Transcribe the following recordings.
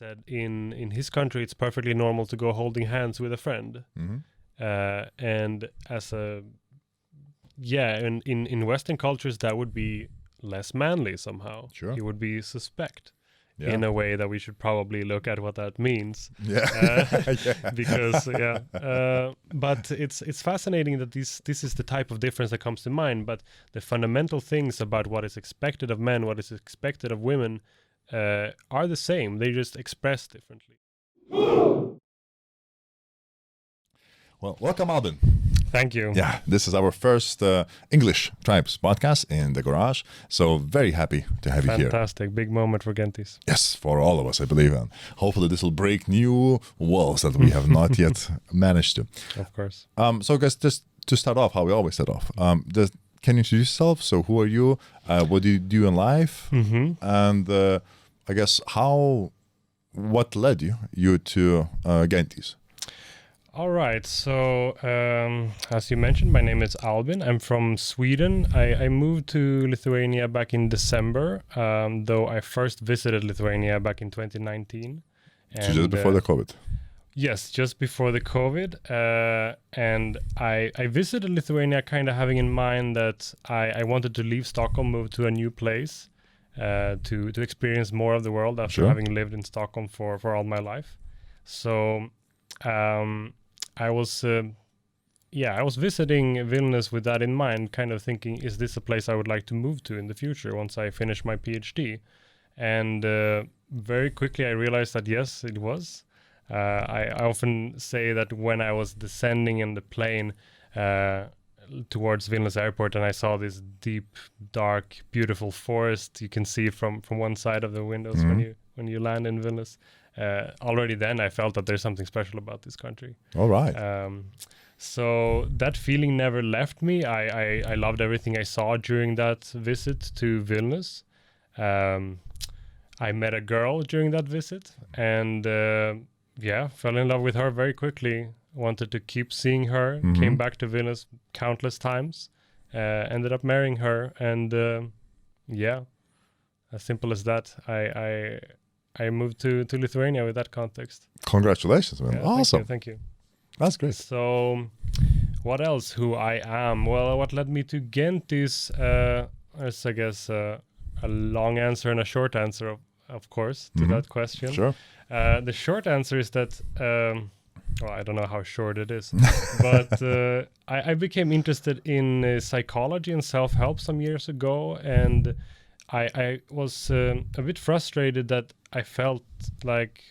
said in his country it's perfectly normal to go holding hands with a friend. And as a in Western cultures that would be less manly somehow. Sure. He would be suspect in a way that we should probably look at what that means. Because but it's fascinating that this is the type of difference that comes to mind, but the fundamental things about what is expected of men, what is expected of women are the same. They just express differently. Well, welcome, Albin. Thank you. Yeah, this is our first English Tribes podcast in the garage. So very happy to have you here. Fantastic. Big moment for Gentis. Yes, for all of us, I believe. And hopefully this will break new walls that we have not yet managed to. Of course. So guys, just to start off, how we always start off, can you introduce yourself? So who are you? What do you do in life? And I guess what led you to Gentis? All right. So, as you mentioned, my name is Albin. I'm from Sweden. I moved to Lithuania back in December, though I first visited Lithuania back in 2019. So just before the COVID? Yes, just before the COVID. And I visited Lithuania kind of having in mind that I wanted to leave Stockholm, move to a new place, to experience more of the world after having lived in Stockholm for all my life. So... I was visiting Vilnius with that in mind, kind of thinking, is this a place I would like to move to in the future once I finish my PhD? And very quickly I realized that yes, it was. I often say that when I was descending in the plane towards Vilnius airport and I saw this deep, dark, beautiful forest you can see from one side of the windows when you land in Vilnius. Already then I felt that there's something special about this country. All right. So that feeling never left me. I loved everything I saw during that visit to Vilnius. I met a girl during that visit and fell in love with her very quickly. Wanted to keep seeing her, came back to Vilnius countless times, ended up marrying her, and as simple as that. I moved to Lithuania with that context. Congratulations, man. Awesome. Thank you. That's great. So, what else? Who I am? Well, what led me to Ghent is, there's, I guess, a long answer and a short answer, of course, to that question. Sure. The short answer is that, I don't know how short it is, but I became interested in psychology and self-help some years ago, and I was a bit frustrated that I felt like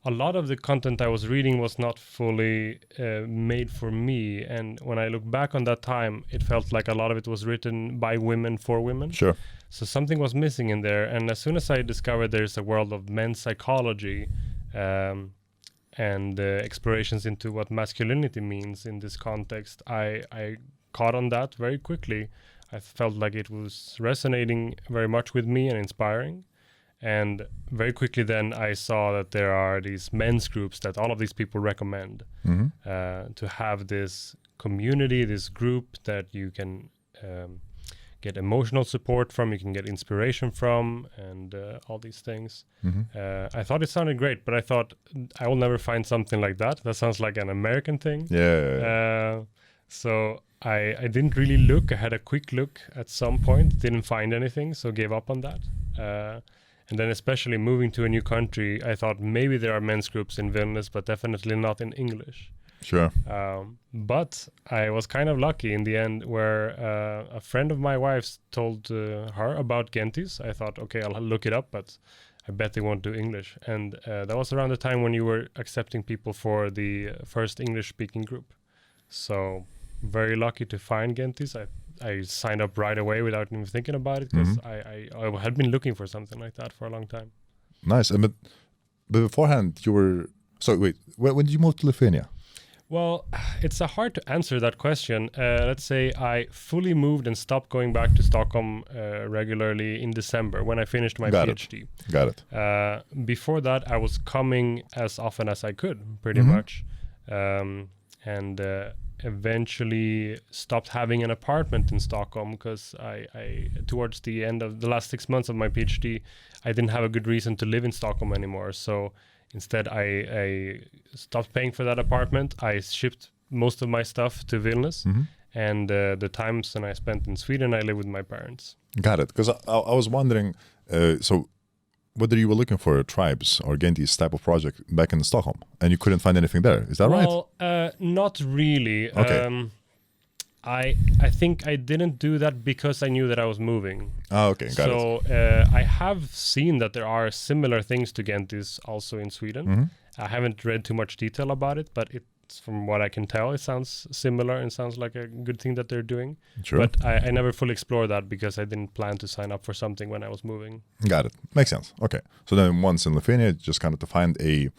a lot of the content I was reading was not fully made for me. And when I look back on that time, it felt like a lot of it was written by women for women. Sure. So something was missing in there. And as soon as I discovered there's a world of men's psychology and explorations into what masculinity means in this context, I caught on that very quickly. I felt like it was resonating very much with me and inspiring. And very quickly then I saw that there are these men's groups that all of these people recommend to have this community, this group that you can get emotional support from, you can get inspiration from, and all these things. I thought it sounded great, but I thought I will never find something like that. That sounds like an American thing. So I didn't really look. I had a quick look at some point, didn't find anything, so gave up on that. And then especially moving to a new country, I thought maybe there are men's groups in Vilnius, but definitely not in English. Sure. But I was kind of lucky in the end where a friend of my wife's told her about Gentis. I thought, okay, I'll look it up, but I bet they won't do English. And that was around the time when you were accepting people for the first English-speaking group. So very lucky to find Gentis. I signed up right away without even thinking about it because I had been looking for something like that for a long time. Nice. But beforehand, you were... So wait, when did you move to Lithuania? Well, it's hard to answer that question. Let's say I fully moved and stopped going back to Stockholm regularly in December when I finished my PhD. Got it. Before that, I was coming as often as I could, pretty much. eventually stopped having an apartment in Stockholm because I towards the end of the last 6 months of my PhD, I didn't have a good reason to live in Stockholm anymore. So instead, I stopped paying for that apartment. I shipped most of my stuff to Vilnius, and the times when I spent in Sweden, I live with my parents. Got it. Because I was wondering, so whether you were looking for tribes or Gentis type of project back in Stockholm, and you couldn't find anything there. Is that right? Well, not really. Okay. I think I didn't do that because I knew that I was moving. Oh, okay. Got it. So I have seen that there are similar things to Gentis also in Sweden. I haven't read too much detail about it, but it's from what I can tell, it sounds similar and sounds like a good thing that they're doing. Sure. But I never fully explored that because I didn't plan to sign up for something when I was moving. Got it. Makes sense. Okay. So then once in Lithuania, just kind of to find a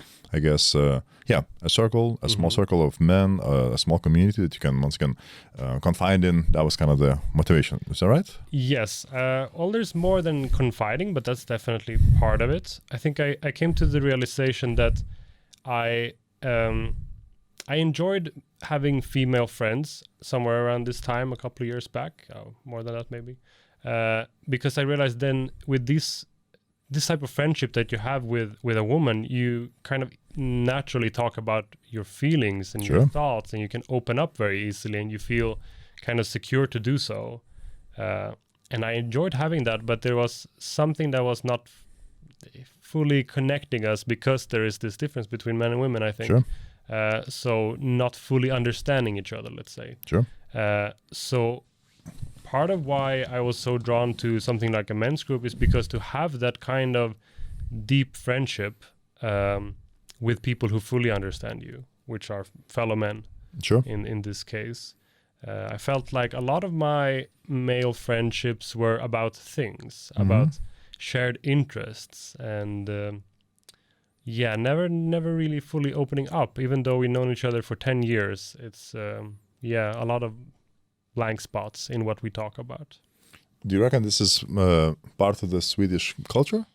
circle, a small circle of men, a small community that you can once again confide in. That was kind of the motivation. Is that right? Yes. Well, there's more than confiding, but that's definitely part of it. I think I came to the realization that I enjoyed having female friends somewhere around this time, a couple of years back, more than that maybe, because I realized then with this type of friendship that you have with a woman, you kind of naturally talk about your feelings and your thoughts, and you can open up very easily, and you feel kind of secure to do so. And I enjoyed having that, but there was something that was not fully connecting us because there is this difference between men and women, I think. Sure. So not fully understanding each other, let's say. Sure. So part of why I was so drawn to something like a men's group is because to have that kind of deep friendship with people who fully understand you, which are fellow men. Sure. In this case, I felt like a lot of my male friendships were about things, about shared interests, and never really fully opening up, even though we've known each other for 10 years. It's a lot of blank spots in what we talk about. Do you reckon this is part of the Swedish culture?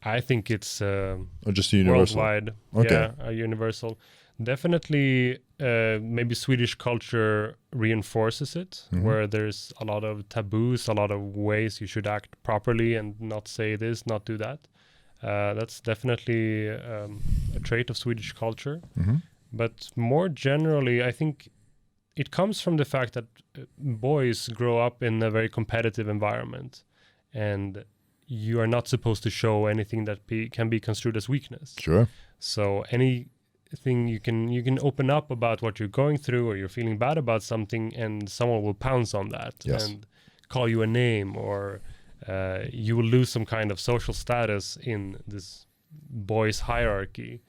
I think it's or just universal? Worldwide. Okay. Yeah, universal. Definitely, maybe Swedish culture reinforces it, where there's a lot of taboos, a lot of ways you should act properly and not say this, not do that. That's definitely a trait of Swedish culture. But more generally, I think it comes from the fact that boys grow up in a very competitive environment, and you are not supposed to show anything that can be construed as weakness. Sure. So anything you can open up about what you're going through, or you're feeling bad about something, and someone will pounce on that and call you a name, or you will lose some kind of social status in this boys' hierarchy.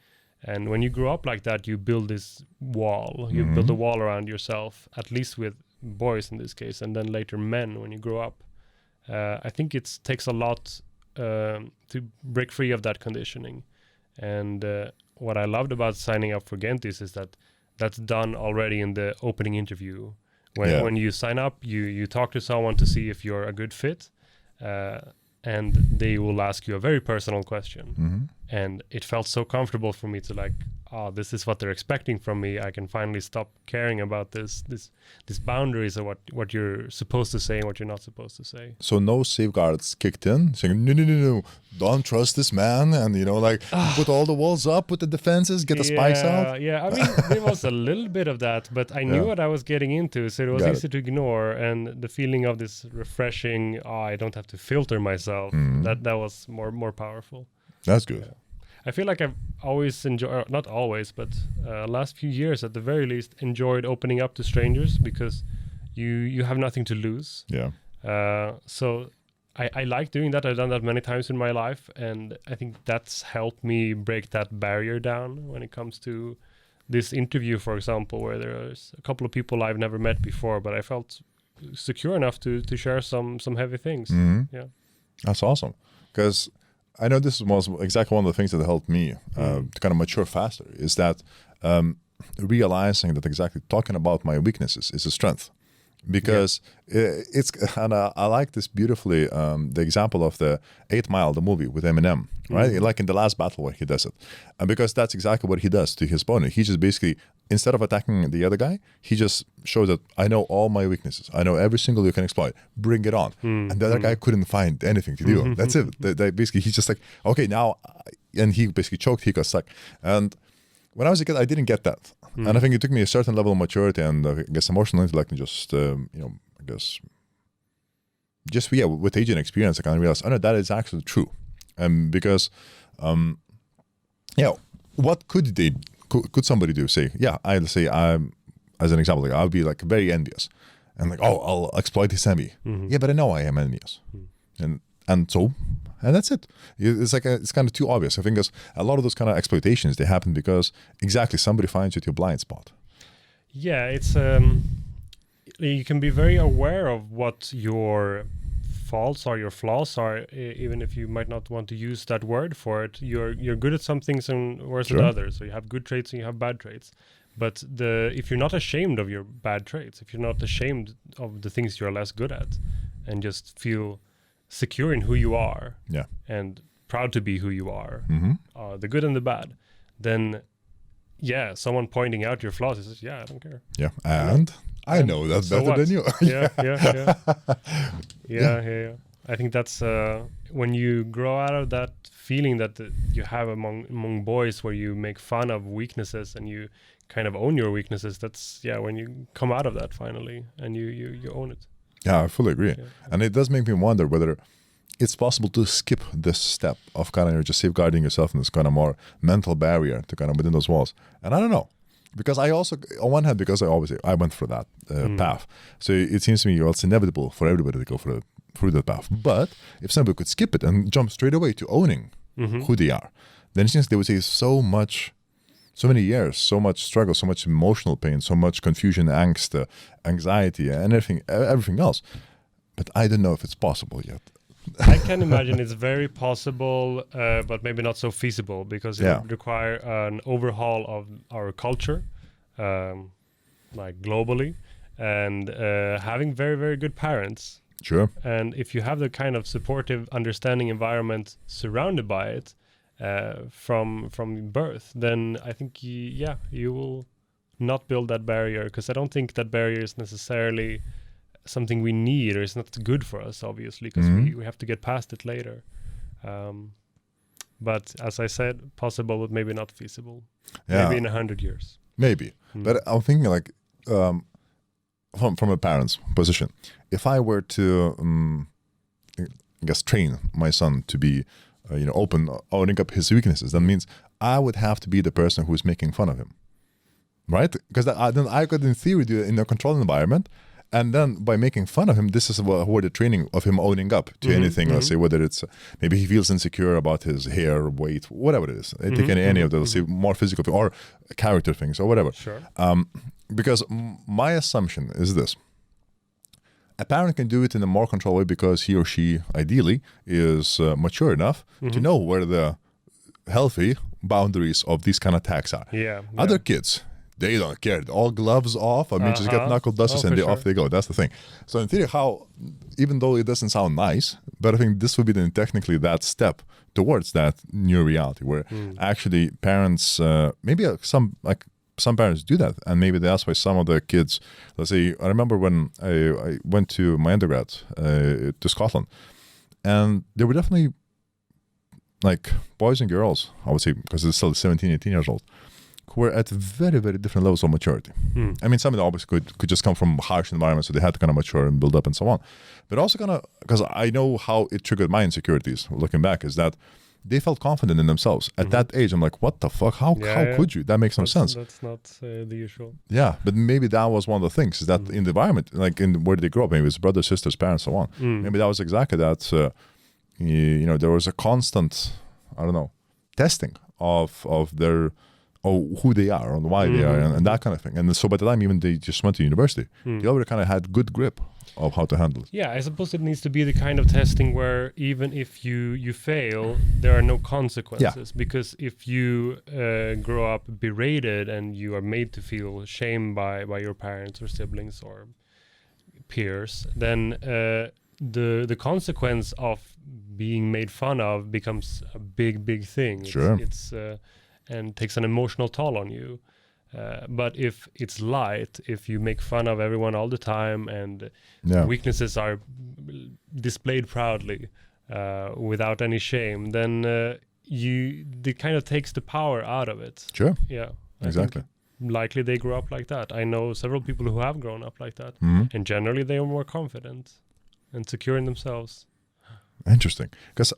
And when you grow up like that, you build this wall. You build a wall around yourself, at least with boys in this case, and then later men when you grow up. I think it takes a lot to break free of that conditioning. And what I loved about signing up for Gentis is that that's done already in the opening interview. When you sign up, you talk to someone to see if you're a good fit. And they will ask you a very personal question. And it felt so comfortable for me to this is what they're expecting from me. I can finally stop caring about these boundaries of what you're supposed to say and what you're not supposed to say. So no safeguards kicked in, saying, no, don't trust this man, and put all the walls up, put the defenses, get the spikes out. Yeah, I mean, there was a little bit of that, but I knew what I was getting into, so it was easy to ignore. And the feeling of this refreshing, I don't have to filter myself, that was more powerful. That's good. Yeah. I feel like I've always enjoyed, not always, but last few years at the very least, enjoyed opening up to strangers because you have nothing to lose. Yeah. So I like doing that. I've done that many times in my life, and I think that's helped me break that barrier down when it comes to this interview, for example, where there's a couple of people I've never met before, but I felt secure enough to share some heavy things. Yeah. That's awesome. Because I know this was exactly one of the things that helped me to kind of mature faster, is that realizing that exactly talking about my weaknesses is a strength. because it's, and I like this beautifully, the example of the 8 Mile, the movie with Eminem, right? Like in the last battle where he does it. And because that's exactly what he does to his opponent. He just basically, instead of attacking the other guy, he just shows that I know all my weaknesses. I know every single you can exploit. Bring it on. And the other guy couldn't find anything to do. That's it. They basically, he's just like, okay, now, and he basically choked, he got stuck. And when I was a kid, I didn't get that. And I think it took me a certain level of maturity and I guess emotional intellect and just, I guess, just, with age and experience, I kind of realized, oh no, that is actually true. Because, what could somebody do? Say, I'll say, as an example, like, I'll be like very envious and like, oh, I'll exploit his envy. Yeah, but I know I am envious. And that's it. It's like it's kind of too obvious. I think there's a lot of those kind of exploitations, they happen because exactly somebody finds you at your blind spot. Yeah, it's you can be very aware of what your faults or your flaws are, even if you might not want to use that word for it. You're good at some things and worse at others. So you have good traits and you have bad traits. But if you're not ashamed of your bad traits, if you're not ashamed of the things you're less good at, and just feel secure in who you are, and proud to be who you are, the good and the bad, then someone pointing out your flaws is I don't care. And I know that so better than you. I think that's when you grow out of that feeling that you have among boys, where you make fun of weaknesses and you kind of own your weaknesses. That's when you come out of that finally and you own it. Yeah, I fully agree. And it does make me wonder whether it's possible to skip this step of kind of just safeguarding yourself in this kind of more mental barrier to kind of within those walls. And I don't know, because I also, on one hand, because I went for that path. So it seems to me it's inevitable for everybody to go through that path. But if somebody could skip it and jump straight away to owning who they are, then it seems they would save so many years, so much struggle, so much emotional pain, so much confusion, angst, anxiety, and everything else. But I don't know if it's possible yet. I can imagine it's very possible, but maybe not so feasible, because it would require an overhaul of our culture, like globally, and having very, very good parents. Sure. And if you have the kind of supportive, understanding environment surrounded by it, from birth, then I think you will not build that barrier, because I don't think that barrier is necessarily something we need, or it's not good for us, obviously, because we have to get past it later. But as I said, possible, but maybe not feasible. Maybe in 100 years. Maybe. But I'm thinking like from a parent's position, if I were to I guess train my son to be owning up his weaknesses, that means I would have to be the person who's making fun of him, right? Because then I could, in theory, do it in a controlled environment, and then by making fun of him, this is where the training of him owning up to anything. Let's say whether it's maybe he feels insecure about his hair, weight, whatever it is. Take any of those, more physical or character things or whatever. Sure. Because my assumption is this. A parent can do it in a more controlled way because he or she, ideally, is mature enough to know where the healthy boundaries of these kind of attacks are. Other kids, they don't care. All gloves off. I mean, just get knuckle dusters and off they go. That's the thing. So in theory, even though it doesn't sound nice, but I think this would be then technically that step towards that new reality where actually parents, maybe some parents do that, and maybe that's why some of the kids, let's say, I remember when I went to my undergrad to Scotland, and there were definitely like boys and girls, I would say, because it's still 17, 18 years old, who were at very, very different levels of maturity. I mean, some of them obviously could just come from harsh environments, so they had to kind of mature and build up and so on. But also kind of, because I know how it triggered my insecurities, looking back, is that they felt confident in themselves. At that age, I'm like, what the fuck? How could you? That makes no sense. That's not the usual. Yeah, but maybe that was one of the things, is that in the environment, like in where they grew up, maybe it's brothers, sisters, parents, so on. Maybe that was exactly that, there was a constant, I don't know, testing of their, who they are and why they are and that kind of thing. And so by the time even they just went to university, they already kind of had good grip of how to handle it. Yeah, I suppose it needs to be the kind of testing where even if you fail, there are no consequences. Because if you grow up berated and you are made to feel shame by your parents or siblings or peers, then the consequence of being made fun of becomes a big thing. Sure. It's and takes an emotional toll on you. But if it's light, if you make fun of everyone all the time and weaknesses are displayed proudly without any shame, then it kind of takes the power out of it. Sure. Yeah. Exactly. Likely they grew up like that. I know several people who have grown up like that, and generally they are more confident and secure in themselves. Interesting. Because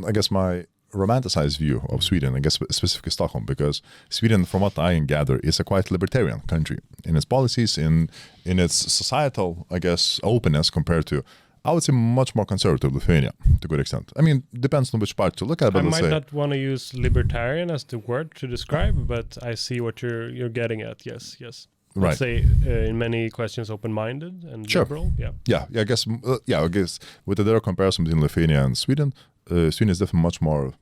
I guess my romanticized view of Sweden, I guess specifically Stockholm, because Sweden, from what I gather, is a quite libertarian country in its policies, in its societal, I guess, openness compared to, I would say, much more conservative Lithuania to a good extent. I mean, depends on which part to look at. But I might not want to use libertarian as the word to describe, but I see what you're getting at. Yes. Right. I'd say in many questions open-minded and liberal. Yeah. I guess with the direct comparison between Lithuania and Sweden, Sweden is definitely much more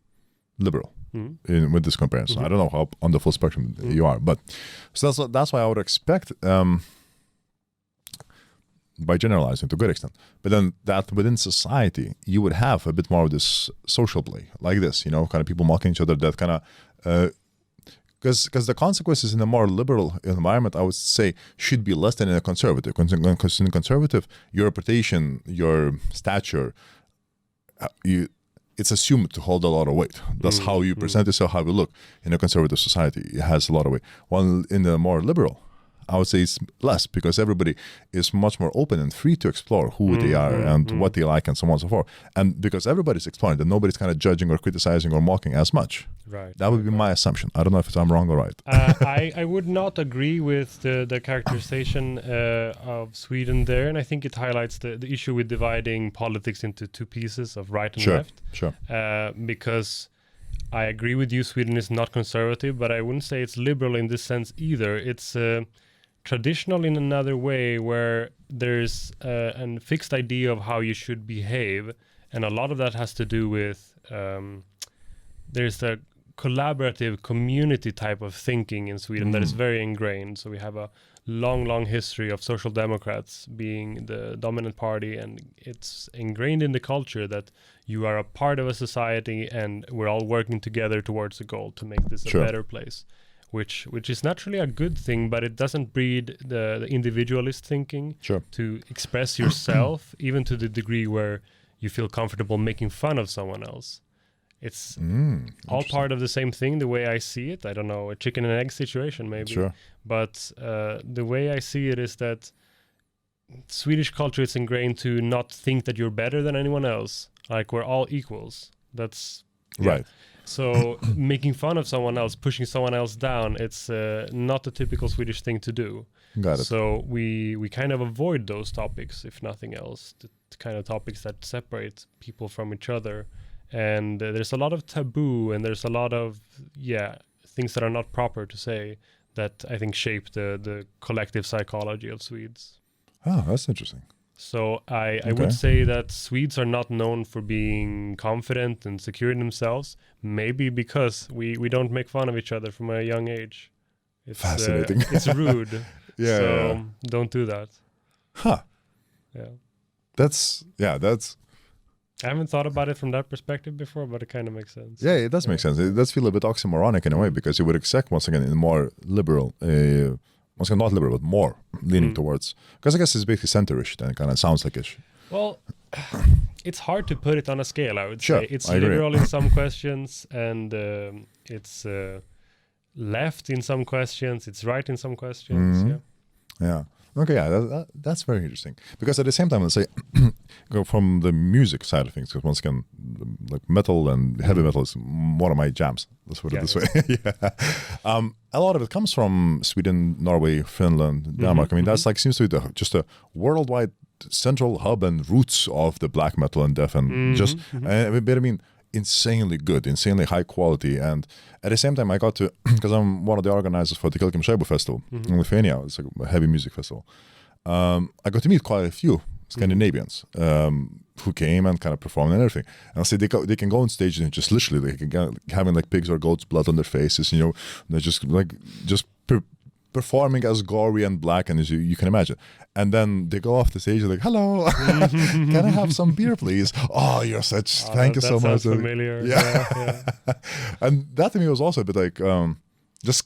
liberal with this comparison. I don't know how on the full spectrum you are, but so that's why I would expect, by generalizing to a good extent, but then that within society you would have a bit more of this social play like this, kind of people mocking each other, that kind of because the consequences in a more liberal environment, I would say, should be less than in a conservative. Because in a conservative, your reputation, your stature, it's assumed to hold a lot of weight. That's how you present yourself, how you look. In a conservative society, it has a lot of weight. While in the more liberal, I would say it's less, because everybody is much more open and free to explore who they are and what they like and so on and so forth. And because everybody's exploring, that nobody's kind of judging or criticizing or mocking as much. Right. That would be my assumption. I don't know if I'm wrong or right. I would not agree with the characterization of Sweden there, and I think it highlights the issue with dividing politics into two pieces of right and left. Sure. Because I agree with you, Sweden is not conservative, but I wouldn't say it's liberal in this sense either. It's traditional in another way, where there's a fixed idea of how you should behave, and a lot of that has to do with there's a collaborative community type of thinking in Sweden that is very ingrained. So we have a long history of social democrats being the dominant party, and it's ingrained in the culture that you are a part of a society and we're all working together towards a goal to make this a better place, which is naturally a good thing, but it doesn't breed the individualist thinking to express yourself, even to the degree where you feel comfortable making fun of someone else. It's all part of the same thing, the way I see it. I don't know, a chicken and egg situation maybe. But the way I see it is that Swedish culture is ingrained to not think that you're better than anyone else. Like, we're all equals. That's right. So making fun of someone else, pushing someone else down, it's not the typical Swedish thing to do. Got it. So we kind of avoid those topics, if nothing else, the kind of topics that separate people from each other. And there's a lot of taboo, and there's a lot of things that are not proper to say, that I think shape the collective psychology of Swedes. Oh, that's interesting. So I would say that Swedes are not known for being confident and secure in themselves, maybe because we don't make fun of each other from a young age. It's fascinating. It's rude. Don't do that. Huh. Yeah. That's I haven't thought about it from that perspective before, but it kind of makes sense. Yeah, it does make sense. It does feel a bit oxymoronic in a way, because you would expect, once again, in a more liberal, once again, not liberal, but more leaning towards, because I guess it's basically centerish, then it kind of sounds like ish. Well, it's hard to put it on a scale, I would say. It's liberal in some questions, and it's left in some questions, it's right in some questions. Yeah. Okay, that's very interesting. Because at the same time, let's say, go from the music side of things, because once again, like metal and heavy metal is one of my jams. Let's put it this way. A lot of it comes from Sweden, Norway, Finland, Denmark. I mean, that's like seems to be just a worldwide central hub and roots of the black metal and death, and but I mean, insanely good, insanely high quality. And at the same time, I got to, because I'm one of the organizers for the Kilkim Shaibu Festival in Lithuania, it's like a heavy music festival. I got to meet quite a few Scandinavians who came and kind of performed and everything. And I say they can go on stage and just literally having like pigs or goats' blood on their faces, they're just performing as gory and black and as you can imagine. And then they go off the stage like, hello, can I have some beer, please? Oh, you're such, thank you so much. That sounds familiar. Yeah. And that to me was also a bit like, just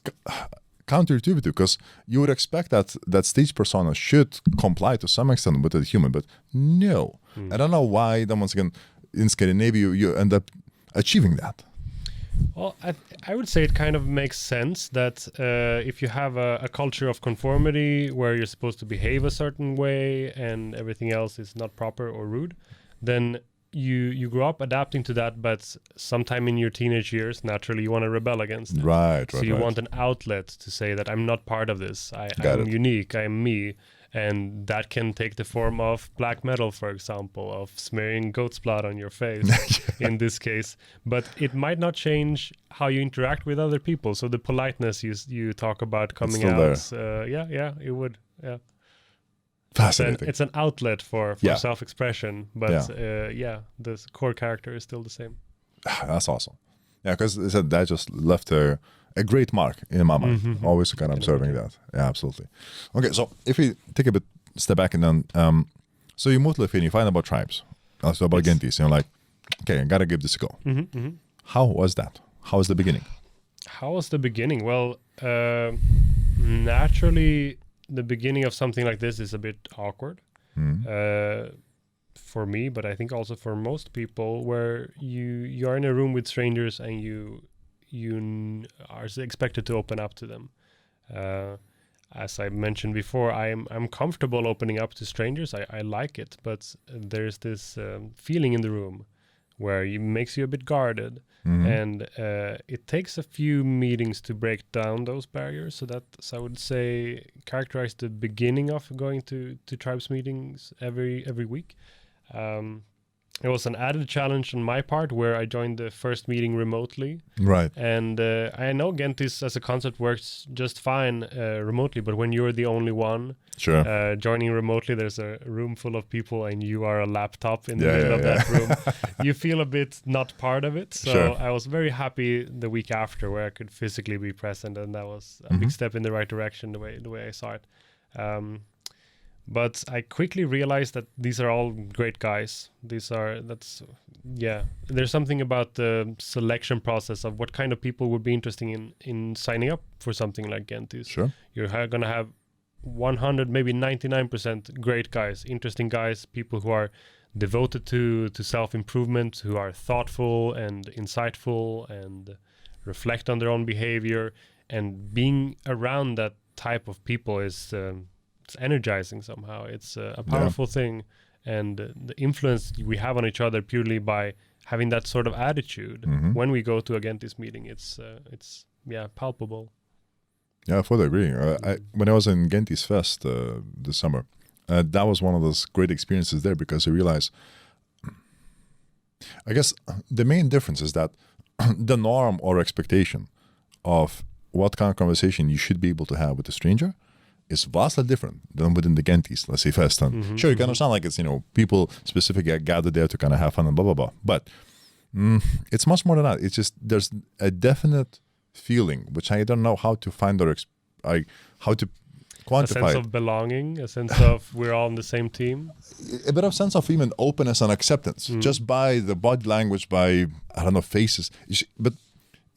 counterintuitive, because you would expect that stage persona should comply to some extent with a human, but no. I don't know why, then once again, in Scandinavia, you end up achieving that. Well, I would say it kind of makes sense that if you have a culture of conformity where you're supposed to behave a certain way and everything else is not proper or rude, then you grow up adapting to that, but sometime in your teenage years, naturally you want to rebel against it. Right. So you want an outlet to say that I'm not part of this. I'm unique. I'm me. And that can take the form of black metal, for example, of smearing goat's blood on your face in this case. But it might not change how you interact with other people. So the politeness you talk about coming out, it would. Yeah. Fascinating. It's an outlet for self-expression, but the core character is still the same. That's awesome. Yeah, because that just left a great mark in my mind. Always kind of observing that. Yeah, absolutely. Okay, so if we take a bit step back and then, so you move to Lithuania, you find about tribes, also about Gentis, and you're like, okay, I gotta give this a go. How was that? How was the beginning? How was the beginning? Well, naturally, the beginning of something like this is a bit awkward for me, but I think also for most people, where you're in a room with strangers and you are expected to open up to them. As I mentioned before, I'm comfortable opening up to strangers. I like it, but there's this feeling in the room where it makes you a bit guarded, and it takes a few meetings to break down those barriers. So that's, I would say, characterize the beginning of going to tribes meetings every week. It was an added challenge on my part where I joined the first meeting remotely. Right. And I know Gentis as a concept works just fine remotely, but when you're the only one joining remotely, there's a room full of people and you are a laptop in the middle of that room. You feel a bit not part of it. So I was very happy the week after where I could physically be present, and that was a big step in the right direction the way I saw it. But I quickly realized that these are all great guys. There's something about the selection process of what kind of people would be interesting in signing up for something like Gentis. Sure. You're going to have 100, maybe 99% great guys, interesting guys, people who are devoted to self-improvement, who are thoughtful and insightful and reflect on their own behavior. And being around that type of people is... it's energizing somehow. It's a powerful thing, and the influence we have on each other purely by having that sort of attitude when we go to a Gentis meeting, it's palpable. Yeah, I fully agree. When I was in Gentis Fest this summer, that was one of those great experiences there, because I realized, I guess the main difference is that the norm or expectation of what kind of conversation you should be able to have with a stranger is vastly different than within the Gentis, let's say, fest. And sure, you can understand, like, it's, people specifically gathered there to kind of have fun and blah, blah, blah. But it's much more than that. It's just, there's a definite feeling, which I don't know how to find or how to quantify. A sense of belonging, a sense of we're all on the same team. A bit of sense of even openness and acceptance, just by the body language, by, I don't know, faces. But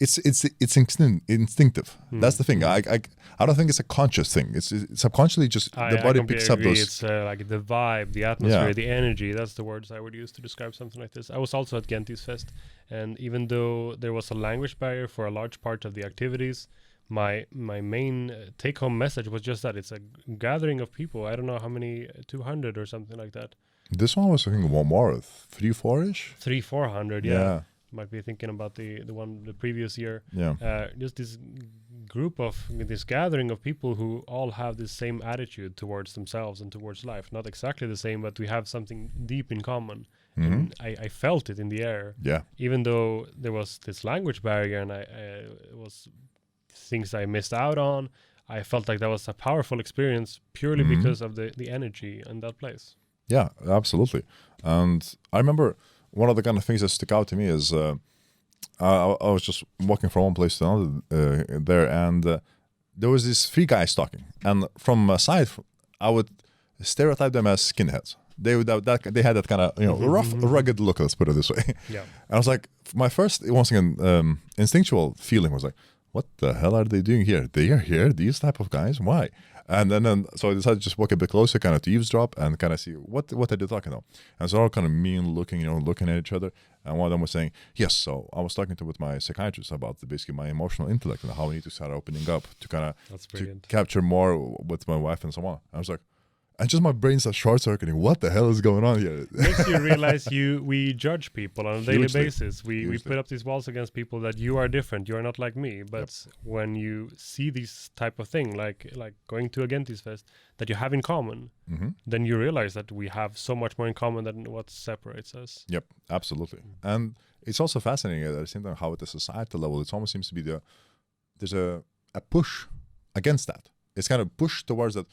it's instinctive. That's the thing. I don't think it's a conscious thing. It's subconsciously just the body picks up those. It's like the vibe, the atmosphere, the energy. That's the words I would use to describe something like this. I was also at Gentis Fest, and even though there was a language barrier for a large part of the activities, my main take-home message was just that it's a gathering of people. I don't know how many, 200 or something like that. This one was, I think, one more, 300-400-ish? 300-400, yeah. Might be thinking about the previous year. Just this group of this gathering of people who all have this same attitude towards themselves and towards life. Not exactly the same, but we have something deep in common. And I felt it in the air. Even though there was this language barrier and it was things I missed out on, I felt like that was a powerful experience purely because of the energy in that place. Yeah, absolutely. And I remember one of the kind of things that stick out to me is I was just walking from one place to another there, and there was these 3 guys talking, and from a side, I would stereotype them as skinheads. They would have that. They had that kind of rough, rugged look. Let's put it this way. Yeah. And I was like, my first, once again, instinctual feeling was like, what the hell are they doing here? They are here. These type of guys. Why? And then so I decided to just walk a bit closer, kind of to eavesdrop and kind of see what are they talking about. And so they're all kind of mean looking, looking at each other. And one of them was saying, yes, so I was talking with my psychiatrist about basically my emotional intellect and how I need to start opening up to kind of to capture more with my wife and so on. I was like, and just my brain starts short circuiting. What the hell is going on here? Makes you realize we judge people on a daily basis. We put up these walls against people that you are different. You are not like me. But when you see this type of thing, like going to a Gentis Fest, that you have in common, then you realize that we have so much more in common than what separates us. Yep, absolutely. And it's also fascinating at the same time how at the societal level, it almost seems to be there's a push against that. It's kind of push towards that.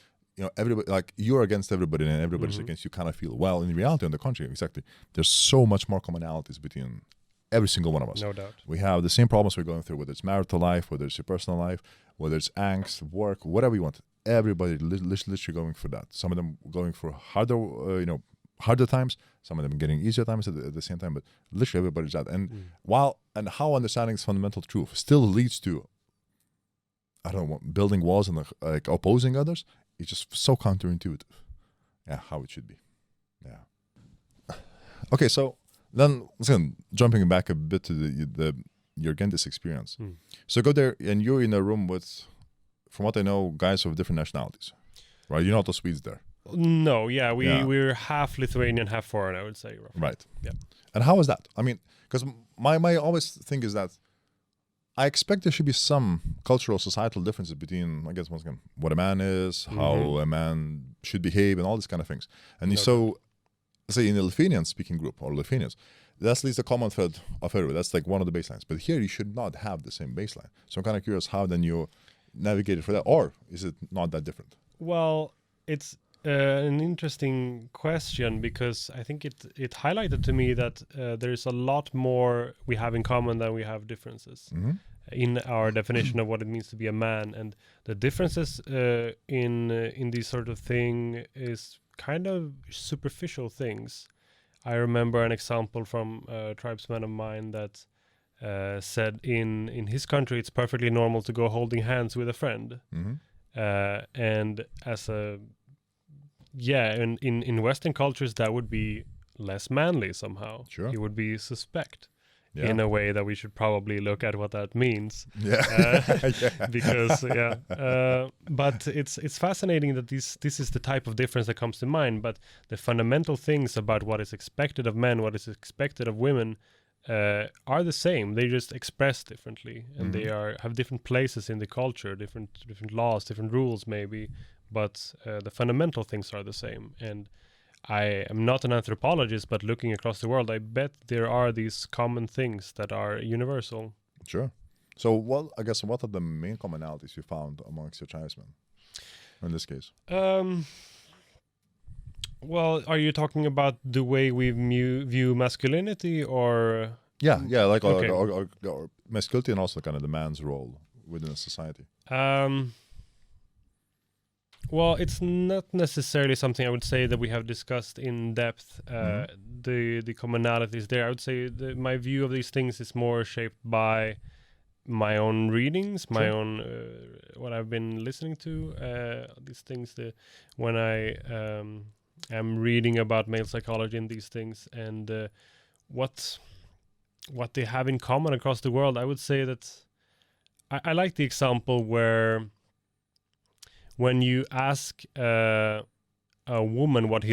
Everybody, like, you're against everybody and everybody's against you, kind of feel. Well, in reality, on the contrary, exactly, there's so much more commonalities between every single one of us. No doubt. We have the same problems we're going through, whether it's marital life, whether it's your personal life, whether it's angst, work, whatever you want. Everybody literally going for that. Some of them going for harder times, some of them getting easier times at the same time, but literally everybody's that. And how understanding this fundamental truth still leads to, I don't know, building walls and like opposing others. It's just so counterintuitive. Yeah, how it should be. Yeah. Okay, so then jumping back a bit to your Gentis experience. So go there and you're in a room with, from what I know, guys of different nationalities, right? You're not the Swedes there. No, we're half Lithuanian, half foreign, I would say. Roughly. Right. Yeah. And how was that? I mean, because my always thing is that I expect there should be some cultural, societal differences between, I guess, once again, what a man is, how a man should behave, and all these kind of things. And so, say in the Lithuanian-speaking group, or Lithuanians, that's at least a common thread of everybody. That's like one of the baselines. But here, you should not have the same baseline. So I'm kind of curious how then you navigated for that, or is it not that different? Well, it's an interesting question, because I think it highlighted to me that there's a lot more we have in common than we have differences in our definition of what it means to be a man. And the differences in this sort of thing is kind of superficial things. I remember an example from a tribesman of mine that said in his country it's perfectly normal to go holding hands with a friend. And as a and in Western cultures that would be less manly somehow. Sure. You would be suspect in a way that we should probably look at what that means. Because but it's fascinating that this is the type of difference that comes to mind, but the fundamental things about what is expected of men, what is expected of women are the same. They just express differently, and they have different places in the culture, different laws, different rules maybe, but the fundamental things are the same. And I am not an anthropologist, but looking across the world, I bet there are these common things that are universal. Sure. So what are the main commonalities you found amongst your tribesmen in this case? Well, are you talking about the way we view masculinity, or? Like or masculinity, and also kind of the man's role within a society. Well, it's not necessarily something I would say that we have discussed in depth. The commonalities there, I would say my view of these things is more shaped by my own readings, my own what I've been listening to. These things, when I am reading about male psychology and these things, and what they have in common across the world. I would say that I like the example where when you ask a woman what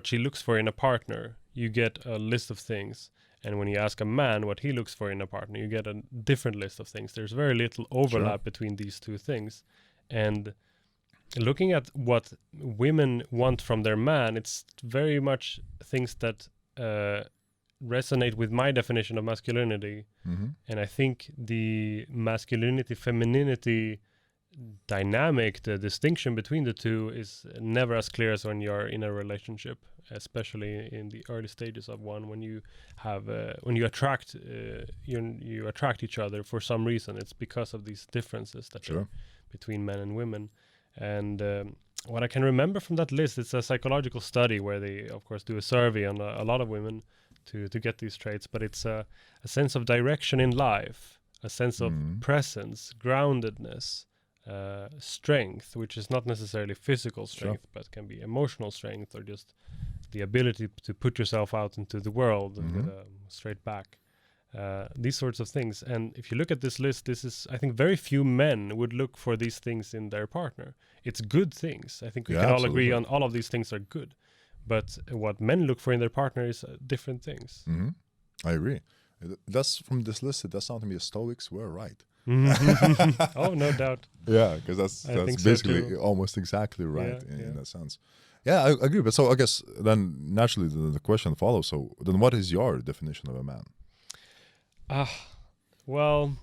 she looks for in a partner, you get a list of things. And when you ask a man what he looks for in a partner, you get a different list of things. There's very little overlap between these two things. And looking at what women want from their man, it's very much things that resonate with my definition of masculinity. And I think the masculinity, femininity dynamic, the distinction between the two is never as clear as when you're in a relationship, especially in the early stages of one, when you have when you attract you attract each other for some reason. It's because of these differences that are between men and women. And what I can remember from that list, it's a psychological study where they, of course, do a survey on a lot of women to get these traits, but it's a sense of direction in life, a sense of presence, groundedness, strength, which is not necessarily physical strength, but can be emotional strength, or just the ability to put yourself out into the world with a straight back. These sorts of things. And if you look at this list, this is, I think, very few men would look for these things in their partner. It's good things. I think we can all agree on all of these things are good. But what men look for in their partner is different things. I agree. That's from this list. It does sound to me the Stoics were right. Oh, no doubt. Yeah, because that's basically almost exactly right in that sense. Yeah, I agree. But so I guess then naturally the question follows. So then what is your definition of a man? Well,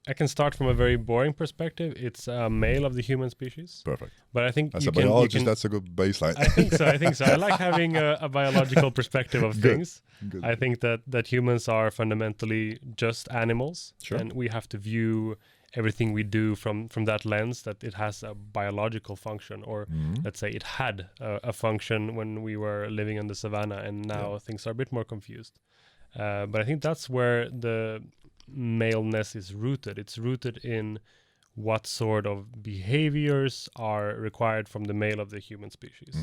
I can start from a very boring perspective. It's a male of the human species. Perfect. But I think as a biologist, that's a good baseline. I think so. I like having a biological perspective of things. Good. I think that humans are fundamentally just animals. Sure. And we have to view everything we do from that lens, that it has a biological function, or let's say it had a function when we were living in the savannah, and now things are a bit more confused. But I think that's where the maleness is rooted. It's rooted in what sort of behaviors are required from the male of the human species.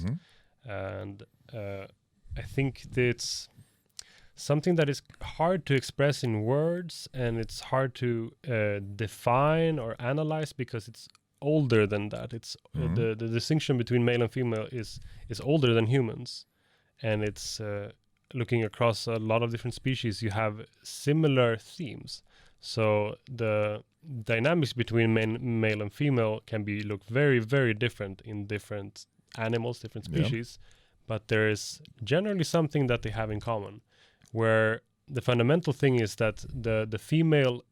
And I think it's something that is hard to express in words, and it's hard to define or analyze because it's older than that. It's the distinction between male and female is older than humans, and it's looking across a lot of different species, you have similar themes. So the dynamics between male and female can look very, very different in different animals, different species, but there is generally something that they have in common, where the fundamental thing is that the female,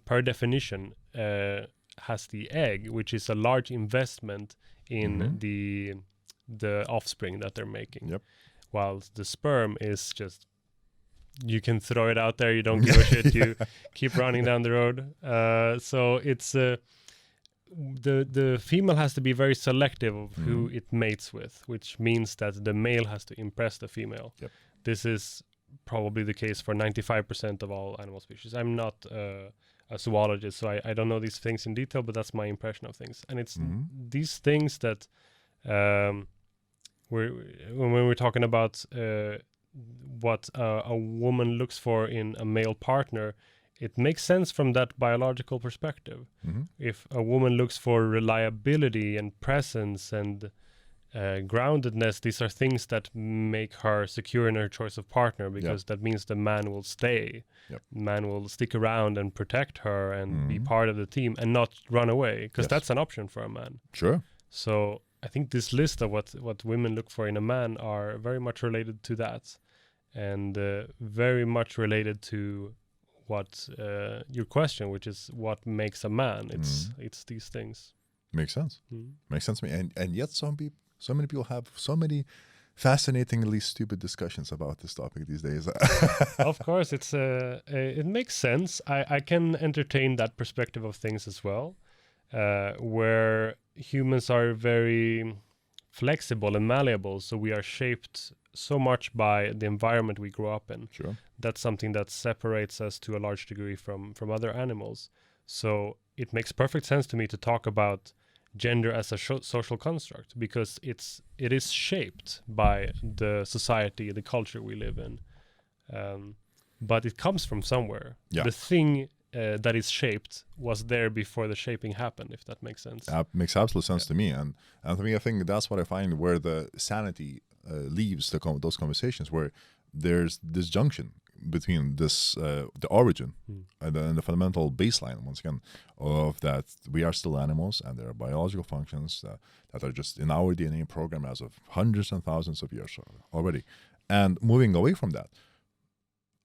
per definition, has the egg, which is a large investment in the offspring that they're making. While the sperm is just, you can throw it out there, you don't give a shit, you keep running down the road. So it's the female has to be very selective of who it mates with, which means that the male has to impress the female. This is probably the case for 95% of all animal species. I'm not a zoologist, so I don't know these things in detail, but that's my impression of things. And it's these things that when we're talking about what a woman looks for in a male partner, it makes sense from that biological perspective. If a woman looks for reliability and presence and groundedness, these are things that make her secure in her choice of partner, because that means the man will stay. Man will stick around and protect her and be part of the team and not run away, because that's an option for a man. Sure. So I think this list of what women look for in a man are very much related to that, and very much related to what your question, which is what makes a man. It's these things. Makes sense. Makes sense to me. And yet so many people have so many fascinatingly stupid discussions about this topic these days. Of course, it makes sense. I can entertain that perspective of things as well, where humans are very flexible and malleable, so we are shaped so much by the environment we grow up in. Sure. That's something that separates us to a large degree from other animals. So it makes perfect sense to me to talk about gender as a social construct, because it is shaped by the society, the culture we live in, but it comes from somewhere. The thing that is shaped was there before the shaping happened, if that makes sense. Makes absolute sense to me, and to me, I think that's what I find where the sanity leaves those conversations, where there's this junction between this the origin and the fundamental baseline, once again, of that we are still animals, and there are biological functions that are just in our DNA program as of hundreds and thousands of years already, and moving away from that.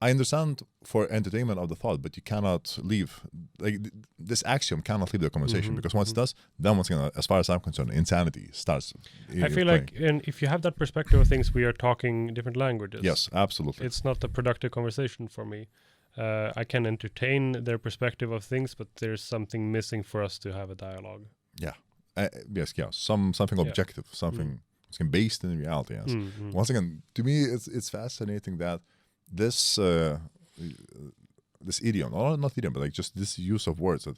I understand for entertainment of the thought, but you cannot leave, like this axiom cannot leave the conversation, because once it does, then once again, as far as I'm concerned, insanity starts. I feel like, and if you have that perspective of things, we are talking different languages. Yes, absolutely. It's not a productive conversation for me. I can entertain their perspective of things, but there's something missing for us to have a dialogue. Yeah. Yes, yeah. Something objective, something based in reality. Yes. Once again, to me, it's fascinating that this this idiom, or not idiom, but like just this use of words that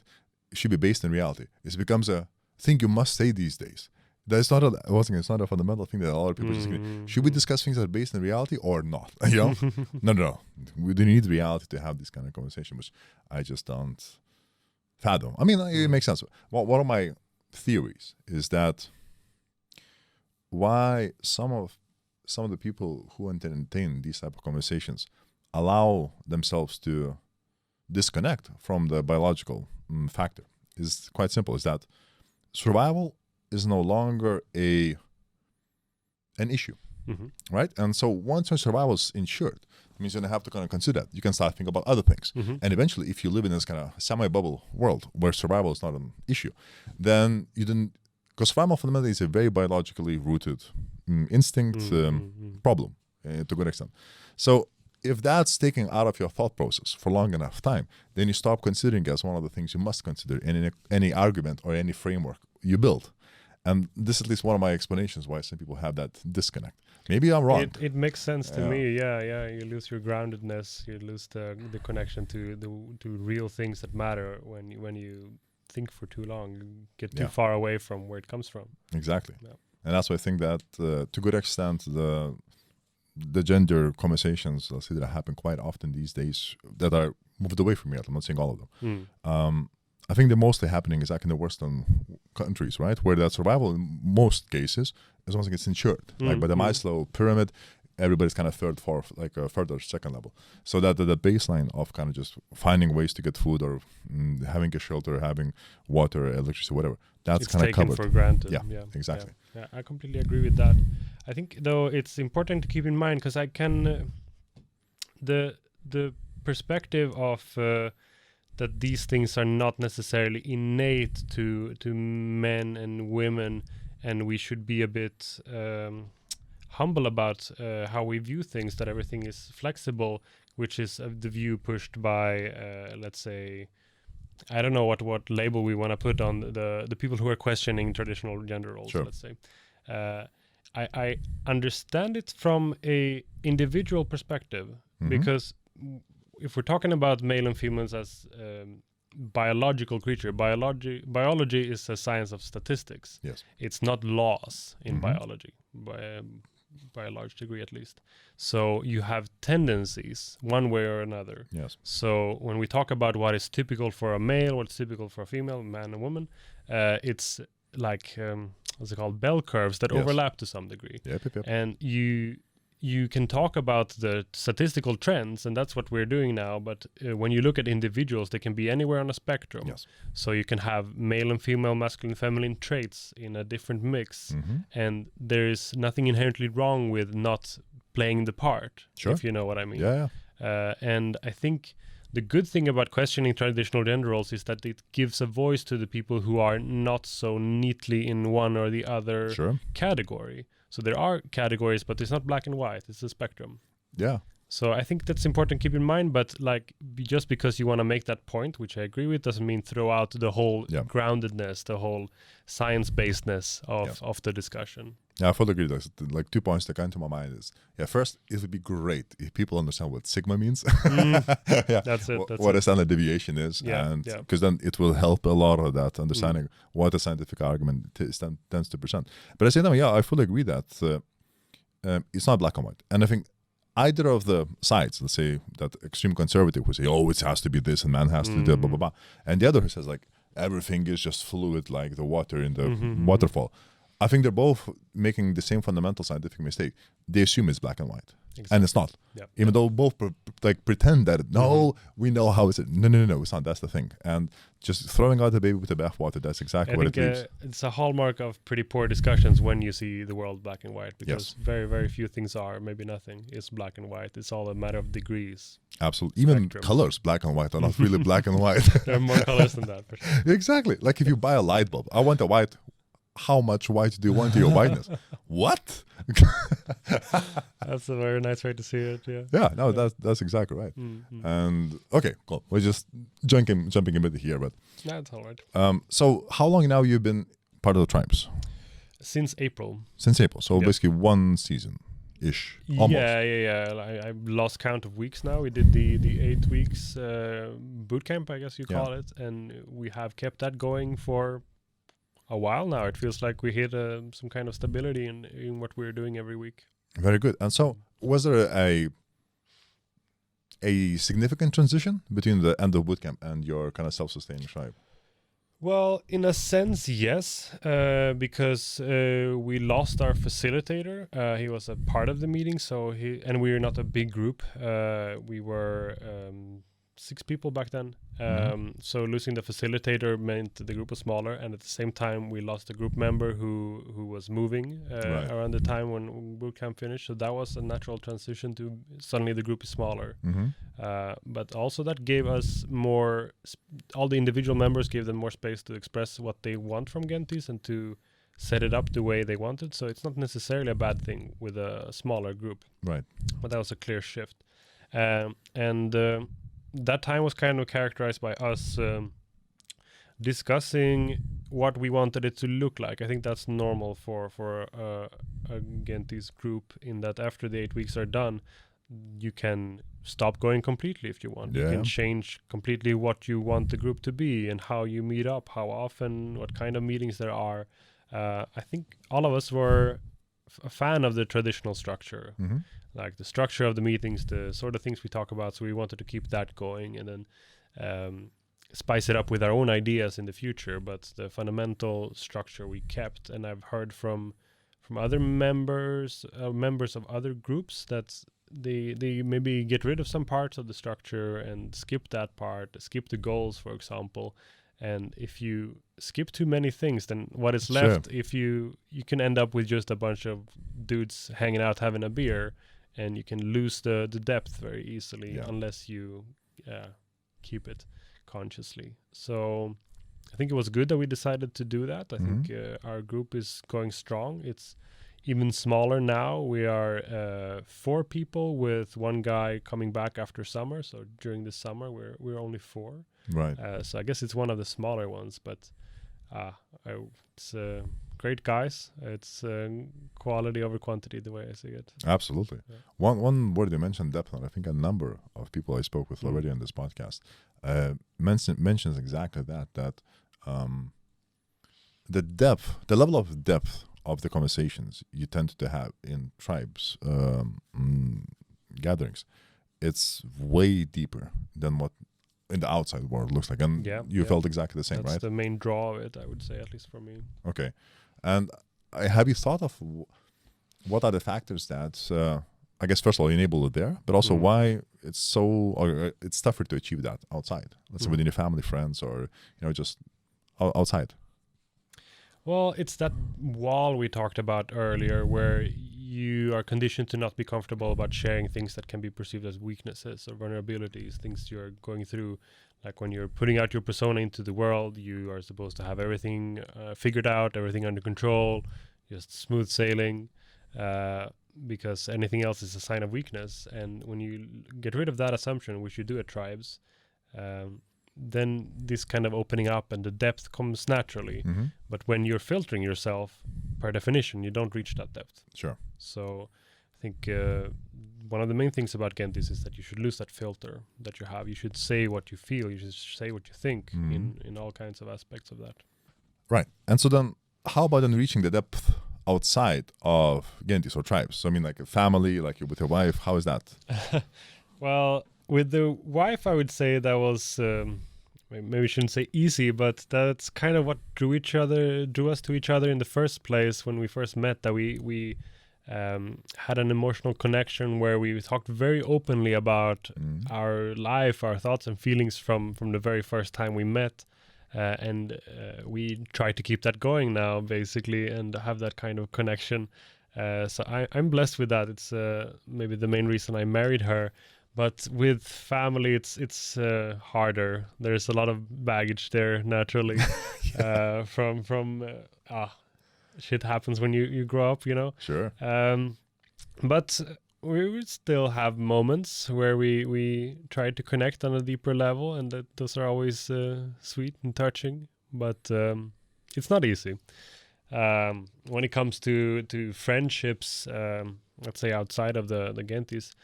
should be based in reality, it becomes a thing you must say these days. That's not it's not a fundamental thing that a lot of people just should we discuss things that are based in reality or not? You know, no. We do need reality to have this kind of conversation, which I just don't fathom. I mean, it makes sense. One of my theories is that why some of the people who entertain these type of conversations allow themselves to disconnect from the biological factor is quite simple. Is that survival is no longer an issue, right? And so once your survival is ensured, it means you don't have to kind of consider that. You can start thinking about other things. And eventually, if you live in this kind of semi-bubble world where survival is not an issue, then you didn't, because survival fundamentally is a very biologically rooted instinct problem to a good extent. So if that's taken out of your thought process for long enough time, then you stop considering as one of the things you must consider in any argument or any framework you build. And this is at least one of my explanations why some people have that disconnect. Maybe I'm wrong. It makes sense to me. Yeah. You lose your groundedness. You lose the connection to real things that matter when you think for too long. You get too far away from where it comes from. Exactly. Yeah. And that's why I think that to a good extent the gender conversations, let's say, that happen quite often these days that are moved away from reality. I'm not saying all of them. I think they're mostly happening is like in the Western countries, right? Where that survival in most cases is once it's insured. Like by the Maslow pyramid, everybody's kind of third, fourth, like a third or second level. So that the baseline of kind of just finding ways to get food or having a shelter, having water, electricity, whatever, that's kind of covered. It's taken for granted. Yeah, exactly. Yeah, I completely agree with that. I think, though, it's important to keep in mind, because I can... the perspective of... that these things are not necessarily innate to men and women, and we should be a bit humble about how we view things, that everything is flexible, which is the view pushed by, let's say, I don't know what label we want to put on the people who are questioning traditional gender roles, let's say. I understand it from a individual perspective, because if we're talking about male and females as biological creature, biology is a science of statistics. Yes. It's not laws in biology, by a large degree at least. So you have tendencies one way or another. Yes. So when we talk about what is typical for a male, what's typical for a female, man and woman, it's like, what's it called, bell curves that overlap to some degree. Yep. And you can talk about the statistical trends, and that's what we're doing now. But when you look at individuals, they can be anywhere on a spectrum. Yes. So you can have male and female, masculine, feminine traits in a different mix. And there is nothing inherently wrong with not playing the part, if you know what I mean. Yeah. And I think the good thing about questioning traditional gender roles is that it gives a voice to the people who are not so neatly in one or the other category. So there are categories, but it's not black and white. It's a spectrum. Yeah. So I think that's important to keep in mind. But like, just because you want to make that point, which I agree with, doesn't mean throw out the whole groundedness, the whole science-basedness of the discussion. Yeah, I fully agree. Like 2 points that come to my mind is, first, it would be great if people understand what sigma means. That's it. What a standard deviation is. And because then it will help a lot of that understanding what a scientific argument tends to present. But at the same time, I fully agree that it's not black and white. And I think either of the sides, let's say that extreme conservative who say, it has to be this and man has to do blah, blah, blah. And the other who says like, everything is just fluid like the water in the waterfall. I think they're both making the same fundamental scientific mistake. They assume it's black and white, Exactly. and it's not. Yep. Even though both pretend that we know how it's. No, it's not. That's the thing. And just throwing out the baby with the bathwater. That's exactly what it leaves. It's a hallmark of pretty poor discussions when you see the world black and white, because very, very few things are, maybe nothing is black and white. It's all a matter of degrees. Absolutely. Even colors, black and white, are not really black and white. There are more colors than that. For sure. Exactly. Like if you buy a light bulb, I want a white. How much white do you want to your whiteness? What? That's a very nice way to see it. Yeah. Yeah. No, that's exactly right. Mm-hmm. And okay, cool. We're just jumping a bit here, but that's all right. So how long now you've been part of the tribes? Since April. Since April. So basically 1 season ish. Almost. Yeah. I lost count of weeks now. We did the 8 weeks boot camp, I guess you call it, and we have kept that going for a while now. It feels like we hit some kind of stability in what we're doing every week. Very good. And so was there a significant transition between the end of bootcamp and your kind of self-sustaining tribe? Well, in a sense, yes, because we lost our facilitator. He was a part of the meeting, and we were not a big group. We were 6 people back then. So losing the facilitator meant the group was smaller, and at the same time we lost a group member who was moving around the time when bootcamp finished. So that was a natural transition to suddenly the group is smaller. But also that gave us more, all the individual members gave them more space to express what they want from Gentis and to set it up the way they wanted. So it's not necessarily a bad thing with a smaller group. Right. But that was a clear shift. That time was kind of characterized by us discussing what we wanted it to look like. I think that's normal for a Gentis group, in that after the 8 weeks are done, you can stop going completely if you want. You can change completely what you want the group to be and how you meet up, how often, what kind of meetings there are. I think all of us were a fan of the traditional structure. Like the structure of the meetings, the sort of things we talk about. So we wanted to keep that going and then spice it up with our own ideas in the future. But the fundamental structure we kept. And I've heard from other members of other groups that they maybe get rid of some parts of the structure and skip that part, skip the goals, for example. And if you skip too many things, then what is left, if you can end up with just a bunch of dudes hanging out having a beer, and you can lose the depth very easily unless you keep it consciously. So I think it was good that we decided to do that. I think our group is going strong. It's even smaller now. We are 4 people with 1 guy coming back after summer. So during the summer, we're only 4. Right. So I guess it's one of the smaller ones, but it's great guys. It's quality over quantity, the way I see it. Absolutely. Yeah. One word you mentioned, depth, and I think a number of people I spoke with already on this podcast mentions exactly that the level of depth of the conversations you tend to have in tribes gatherings, it's way deeper than what in the outside world looks like, and you felt exactly the same. That's right? The main draw of it, I would say, at least for me. Okay. And have you thought of what are the factors that I guess first of all enable it there, but also why it's tougher to achieve that outside, let's say within your family, friends, or just outside? Well, it's that wall we talked about earlier, where you are conditioned to not be comfortable about sharing things that can be perceived as weaknesses or vulnerabilities, things you're going through. Like when you're putting out your persona into the world, you are supposed to have everything figured out, everything under control, just smooth sailing, because anything else is a sign of weakness. And when you get rid of that assumption, which you do at tribes, then this kind of opening up and the depth comes naturally. But when you're filtering yourself, per definition, you don't reach that depth. Sure. So I think one of the main things about Gentis is that you should lose that filter that you have. You should say what you feel. You should say what you think in all kinds of aspects of that. Right. And so then how about then reaching the depth outside of Gentis or tribes? So I mean, like a family, like you're with your wife, how is that? Well, with the wife, I would say that was maybe we shouldn't say easy, but that's kind of what drew us to each other in the first place when we first met. That we had an emotional connection where we talked very openly about our life, our thoughts and feelings from the very first time we met. And we try to keep that going now, basically, and have that kind of connection. So I'm blessed with that. It's maybe the main reason I married her. But with family, it's harder. There's a lot of baggage there, naturally. Shit happens when you grow up, you know. Sure. But we would still have moments where we try to connect on a deeper level, and those are always sweet and touching. But it's not easy. When it comes to friendships, let's say outside of the Gentis,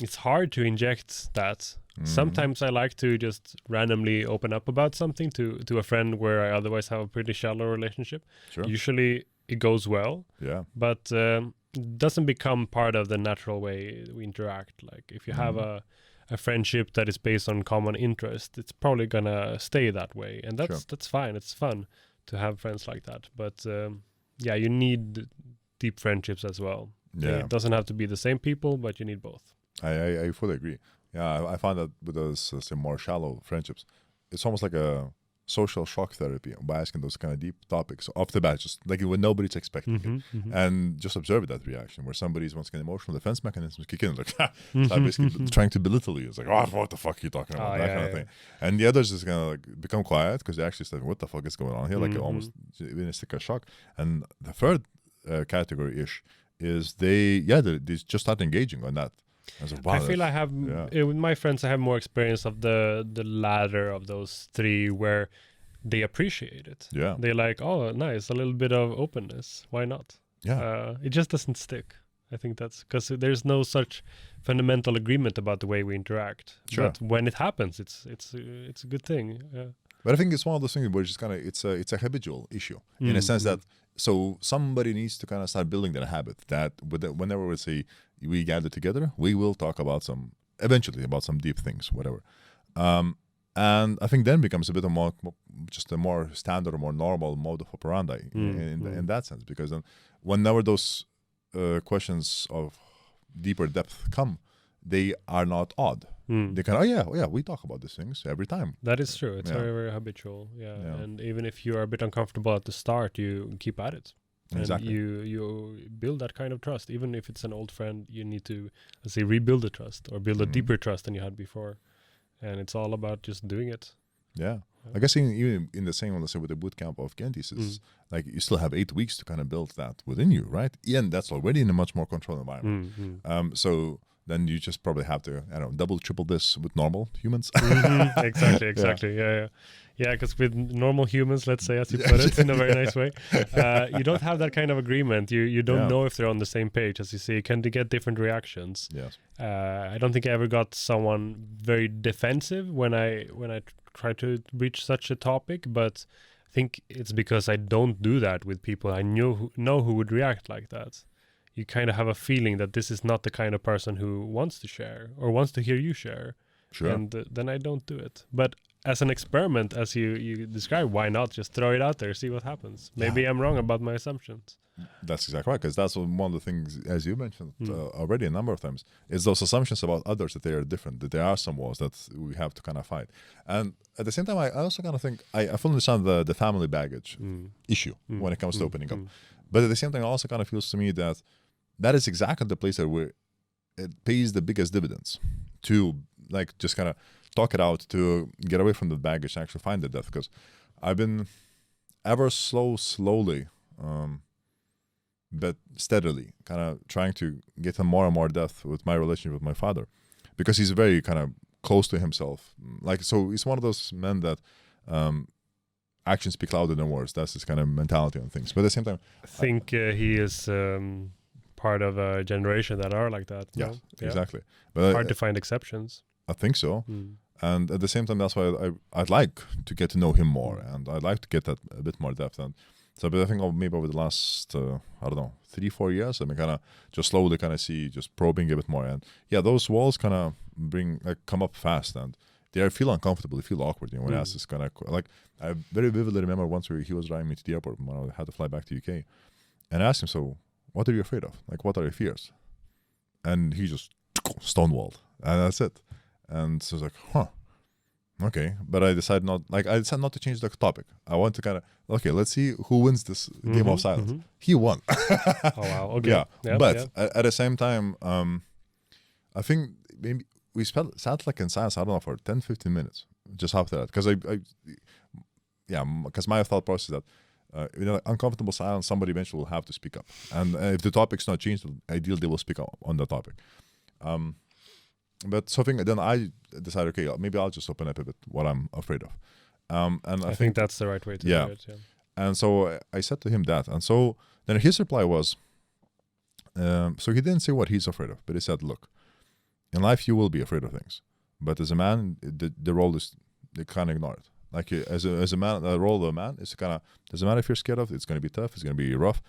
it's hard to inject that. Sometimes I like to just randomly open up about something to a friend where I otherwise have a pretty shallow relationship. Sure. Usually it goes well. Yeah. But it doesn't become part of the natural way we interact. Like if you have a friendship that is based on common interest, it's probably gonna stay that way, and that's fine. It's fun to have friends like that. But you need deep friendships as well. Yeah. It doesn't have to be the same people, but you need both. I fully agree. Yeah, I find that with those more shallow friendships, it's almost like a social shock therapy by asking those kind of deep topics off the bat, just like when nobody's expecting it, and just observe that reaction where somebody's once again emotional defense mechanisms kick in, like start basically trying to belittle you. It's like, oh, what the fuck are you talking about? That kind of thing. And the others just gonna like become quiet because they actually say, what the fuck is going on here? Like almost in a sticker shock. And the third category-ish is they just start engaging on that. I feel I have with my friends I have more experience of the latter of those three, where they appreciate it. Yeah, they're like, oh, nice, a little bit of openness, why not? Yeah, it just doesn't stick. I think that's because there's no such fundamental agreement about the way we interact. Sure. But when it happens, it's a good thing. But I think it's one of those things where it's kind of it's a habitual issue in a sense that so somebody needs to kind of start building that habit that whenever we say we gather together, we will talk about eventually about some deep things, whatever. And I think then becomes a bit of more just a more standard or more normal mode of operandi in that sense, because then whenever those questions of deeper depth come, they are not odd. They can, oh yeah, we talk about these things every time. That is true. It's very, very habitual. Yeah. And even if you are a bit uncomfortable at the start, you keep at it. Exactly. And you build that kind of trust. Even if it's an old friend, you need to, let's say, rebuild the trust or build a deeper trust than you had before. And it's all about just doing it. Yeah. I guess even in the same, let's say, with the bootcamp of Gentis, is like you still have 8 weeks to kind of build that within you, right? And that's already in a much more controlled environment. So then you just probably have to, I don't know, double, triple this with normal humans. Exactly. Yeah, because with normal humans, let's say, as you put it in a very nice way, you don't have that kind of agreement. You don't know if they're on the same page. As you say, you can get different reactions. Yes. I don't think I ever got someone very defensive when I try to breach such a topic, but I think it's because I don't do that with people I know who would react like that. You kind of have a feeling that this is not the kind of person who wants to share or wants to hear you share. Sure. And then I don't do it. But as an experiment, as you describe, why not just throw it out there, see what happens? Maybe I'm wrong about my assumptions. That's exactly right, because that's one of the things, as you mentioned already a number of times, is those assumptions about others that they are different, that there are some walls that we have to kind of fight. And at the same time, I also kind of think, I fully understand the family baggage issue when it comes to opening up. But at the same time, it also kind of feels to me that is exactly the place where it pays the biggest dividends to like just kind of talk it out, to get away from the baggage and actually find the depth. Because I've been ever slowly, but steadily kind of trying to get more and more depth with my relationship with my father, because he's very kind of close to himself. Like, so he's one of those men that actions speak louder than words. That's his kind of mentality on things. But at the same time, I think he is part of a generation that are like that. Yeah, exactly. But hard to find exceptions. I think so. And at the same time, that's why I'd like to get to know him more, and I'd like to get that a bit more depth. And so, but I think maybe over the last, 3-4 years, I've been kind of just slowly kind of just probing a bit more. And yeah, those walls kind of come up fast. And they feel uncomfortable, they feel awkward, when I ask this kind of, like, I very vividly remember once where he was driving me to the airport when I had to fly back to UK, and I asked him, so what are you afraid of? Like, what are your fears? And he just stonewalled, and that's it. And so I was like, okay. But I decided not to change the topic. I want to kind of, okay, let's see who wins this game of silence. He won. Oh, wow. Okay. Yeah. But at the same time, I think maybe we sat like in silence, I don't know, for 10-15 minutes, just after that. Because because my thought process is that, uncomfortable silence, somebody eventually will have to speak up. And if the topic's not changed, ideally they will speak up on the topic. But so then I decided, okay, maybe I'll just open up a bit what I'm afraid of. And I think that's the right way to do it. Yeah. And so I said to him that. And so then his reply was, so he didn't say what he's afraid of, but he said, look, in life you will be afraid of things. But as a man, the role is, they can't ignore it. Like as a man, the role of a man is kind of, doesn't matter if you're scared of it, it's going to be tough, it's going to be rough.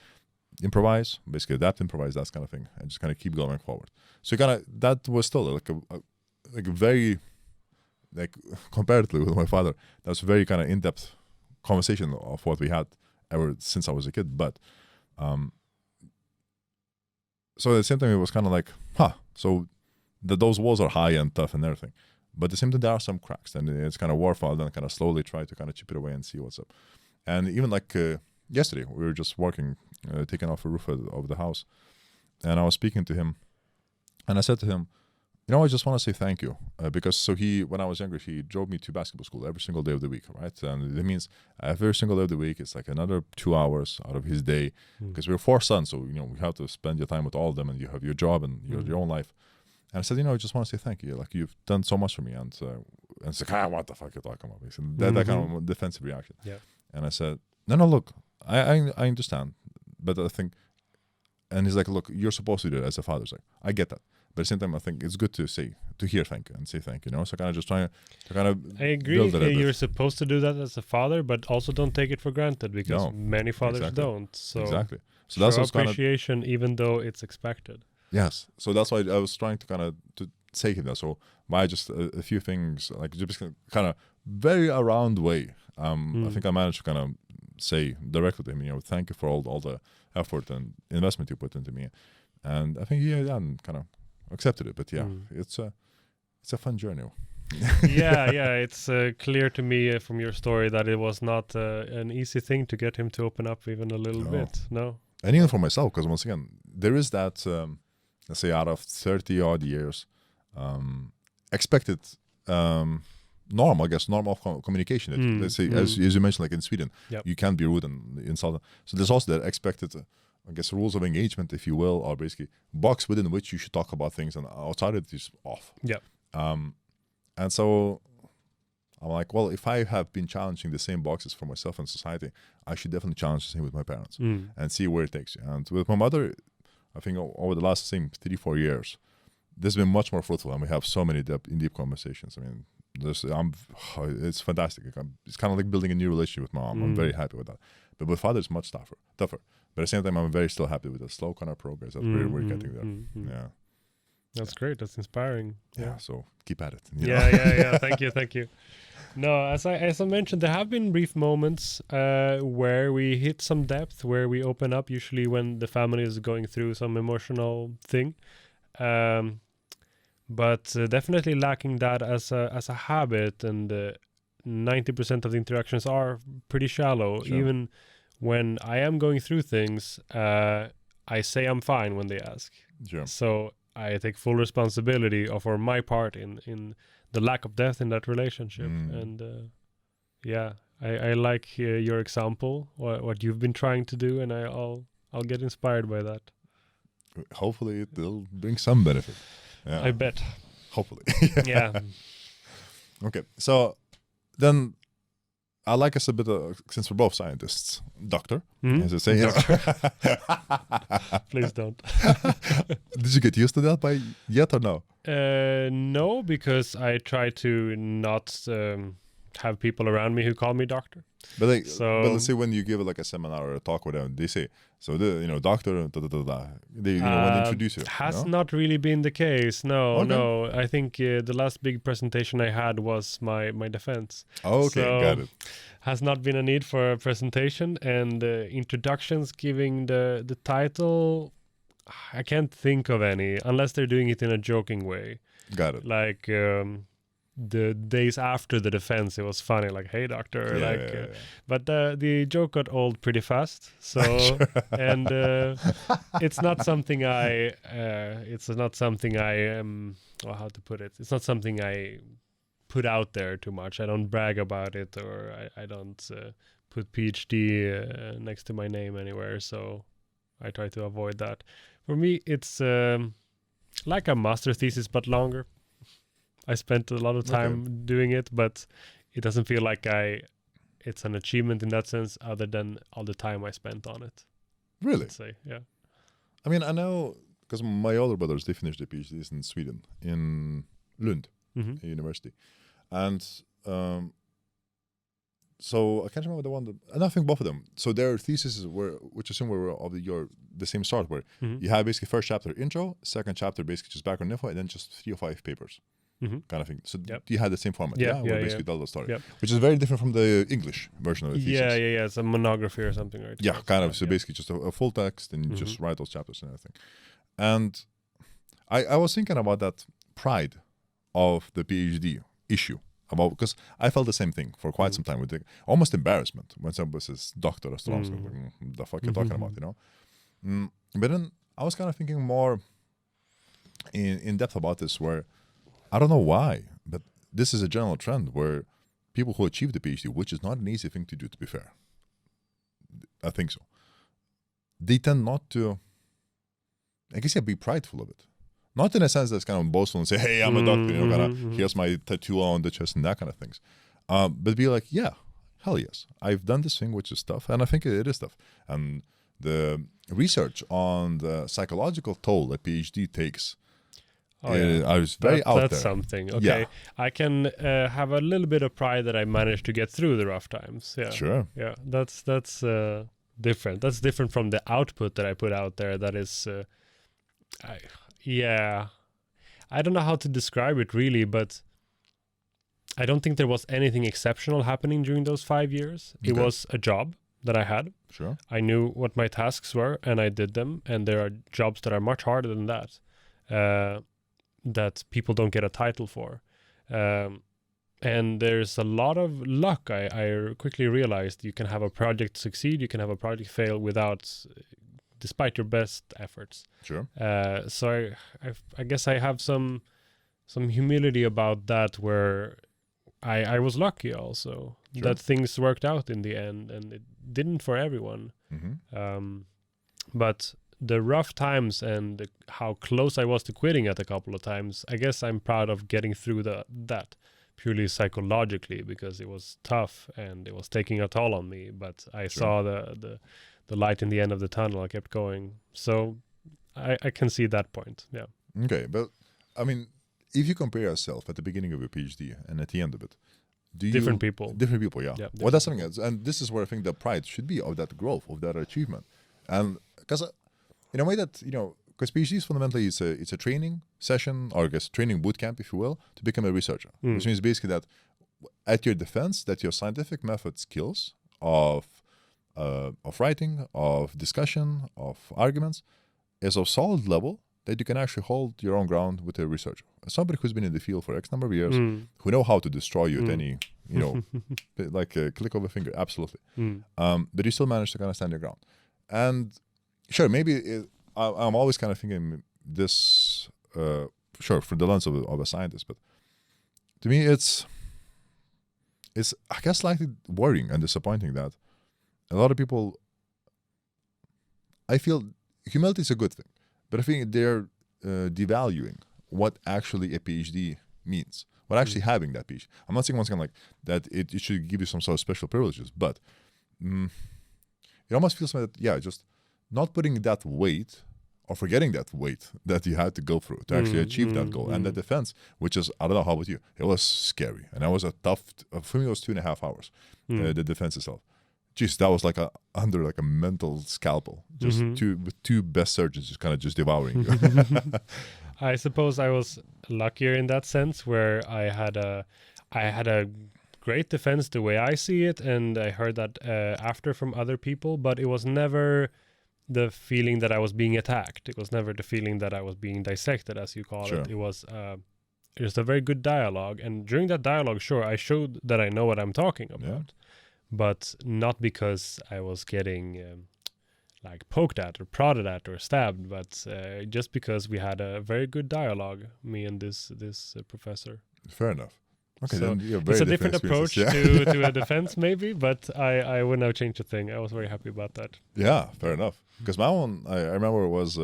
Improvise, basically adapt, improvise, that kind of thing, and just kind of keep going forward. So that was still like a very, like, comparatively with my father, that was a very kind of in-depth conversation of what we had ever since I was a kid. But so at the same time it was kind of like, so those walls are high and tough and everything, but at the same time there are some cracks, and it's kind of worthwhile then kind of slowly try to kind of chip it away and see what's up. And even like yesterday we were just working, taking off a roof of the house, and I was speaking to him, and I said to him, I just want to say thank you, because when I was younger, he drove me to basketball school every single day of the week, right? And it means every single day of the week, it's like another 2 hours out of his day, because we're 4 sons, so we have to spend your time with all of them, and you have your job and your own life. And I said, I just want to say thank you, like, you've done so much for me. And it's like, what the fuck you talking about? That kind of defensive reaction. Yeah. And I said, no, look, I understand, but I think, and he's like, look, you're supposed to do it as a father. It's like, I get that, but at the same time, I think it's good to hear thank you and say thank you. So kind of just trying to kind of. I agree. You're supposed to do that as a father, but also don't take it for granted, because many fathers don't. So exactly. So that's what's appreciation, even though it's expected. Yes. So that's why I was trying to kind of to say him that. So by just a few things, like just kind of very around way. I think I managed to kind of say directly to him, thank you for all the effort and investment you put into me, and I think he kind of accepted it. But it's a fun journey. yeah, it's clear to me from your story that it was not an easy thing to get him to open up even a little bit. No, and even for myself, because once again, there is that let's say out of 30 odd years, expected. Normal communication. Let's say, as you mentioned, like in Sweden, you can't be rude and insult them. So there's also that expected, rules of engagement, if you will, or basically box within which you should talk about things, and outside it is off. Yeah. And so I'm like, well, if I have been challenging the same boxes for myself and society, I should definitely challenge the same with my parents and see where it takes you. And with my mother, I think over the last 3-4 years, this has been much more fruitful, and we have so many deep conversations. I mean, it's fantastic. It's kind of like building a new relationship with my mom. I'm very happy with that. But with father, it's much tougher. But at the same time, I'm very still happy with the slow kind of progress that we're getting there. Yeah, that's great. That's inspiring. Yeah. So keep at it. Yeah. Thank you. No, as I mentioned, there have been brief moments where we hit some depth, where we open up. Usually, when the family is going through some emotional thing. But definitely lacking that as a habit, and 90% of the interactions are pretty shallow. Sure. Even when I am going through things, I say I'm fine when they ask. Sure. So I take full responsibility for my part in the lack of depth in that relationship. And I like your example, what you've been trying to do, and I'll get inspired by that. Hopefully it will bring some benefit. Yeah. I bet. Hopefully. Yeah. Okay. So then I like us a bit, since we're both scientists, doctor, as I say. Please don't. Did you get used to that yet or no? No, because I try to not have people around me who call me doctor. But like, So- but let's say when you give like a seminar or a talk with them, they say, so the doctor, da, da, da, da. They when they introduce you. Has no? not really been the case. No, Okay. no. I think the last big presentation I had was my defense. Okay, So- got it. Has not been a need for a presentation, and introductions giving the title, I can't think of any unless they're doing it in a joking way. Got it. Like the days after the defense, it was funny. Like, hey, doctor. Yeah, like, yeah, yeah. But the joke got old pretty fast. So and it's not something I. It's not something I am. Or how to put it? It's not something I put out there too much. I don't brag about it, or I don't put PhD next to my name anywhere. So I try to avoid that. For me, it's like a master thesis, but longer. I spent a lot of time doing it, but it doesn't feel like it's an achievement in that sense, other than all the time I spent on it. Really? I'd say, yeah. I mean, I know because my older brothers, they finished their PhDs in Sweden, in Lund University. And so I can't remember the one that, and I think both of them. So their theses were, which assume were of the same sort, where you have basically first chapter intro, second chapter basically just background info, and then just 3 or 5 papers. Kind of thing. So you had the same format, where basically tell the story, which is very different from the English version of the thesis. Yeah. It's a monography or something, right? Yeah, kind of. So basically just a full text, and you just write those chapters and everything. And I was thinking about that pride of the PhD issue, because I felt the same thing for quite some time, with almost embarrassment when somebody says doctor astronomer. Like, the fuck you talking about, you know? But then I was kind of thinking more in depth about this, where I don't know why, but this is a general trend where people who achieve the PhD, which is not an easy thing to do, to be fair, I think so, they tend not to, I guess, be prideful of it. Not in a sense that's kind of boastful and say, hey, I'm a doctor, you know, here's my tattoo on the chest and that kind of things. But be like, yeah, hell yes, I've done this thing, which is tough, and I think it is tough. And the research on the psychological toll a PhD takes, I was very out there. That's something. Okay, Yeah. I can have a little bit of pride that I managed to get through the rough times. Yeah, Sure. Yeah, that's different. That's different from the output that I put out there. That is, I don't know how to describe it really, but I don't think there was anything exceptional happening during those 5 years. It was a job that I had. Sure. I knew what my tasks were, and I did them. And there are jobs that are much harder than that. That people don't get a title for. And there's a lot of luck. I quickly realized you can have a project succeed, you can have a project fail despite your best efforts. Sure. So I guess I have some humility about that, where I was lucky also that things worked out in the end, and it didn't for everyone. But the rough times and how close I was to quitting at a couple of times, I guess I'm proud of getting through that purely psychologically, because it was tough and it was taking a toll on me. But I saw the light in the end of the tunnel. I kept going. So I can see that point. Yeah. Okay, but I mean, if you compare yourself at the beginning of your PhD and at the end of it, different people, yeah. Well, that's something else, and this is where I think the pride should be of that growth, of that achievement, and because in a way that, you know, because PhD is fundamentally it's a training session, or I guess training boot camp, if you will, to become a researcher, which means basically that at your defense, that your scientific method skills of writing, of discussion, of arguments is of solid level that you can actually hold your own ground with a researcher. Somebody who's been in the field for X number of years, who know how to destroy you at any, you know, like a click of a finger, absolutely. But you still manage to kind of stand your ground. And sure, maybe I'm always kind of thinking this, sure, from the lens of a scientist, but to me it's I guess slightly worrying and disappointing that a lot of people, I feel humility is a good thing, but I think they're devaluing what actually a PhD means, what actually having that PhD. I'm not saying once again like that it should give you some sort of special privileges, but it almost feels like that, just not putting that weight or forgetting that weight that you had to go through to actually achieve that goal. And the defense, which is, I don't know how about you, it was scary. And that was a tough, for me it was 2.5 hours, the defense itself. Jeez, that was like under a mental scalpel, just two best surgeons just kind of just devouring you. I suppose I was luckier in that sense, where I had a great defense the way I see it, and I heard that after from other people, but it was never the feeling that I was being attacked. It was never the feeling that I was being dissected, as you call it. It was just a very good dialogue, and during that dialogue, sure, I showed that I know what I'm talking about, but not because I was getting like poked at or prodded at or stabbed, but just because we had a very good dialogue, me and this professor. Fair enough. Okay, so then you have it's very a different approach to a defense, maybe, but I wouldn't have changed a thing. I was very happy about that. Yeah, fair enough. Because my one, I remember, was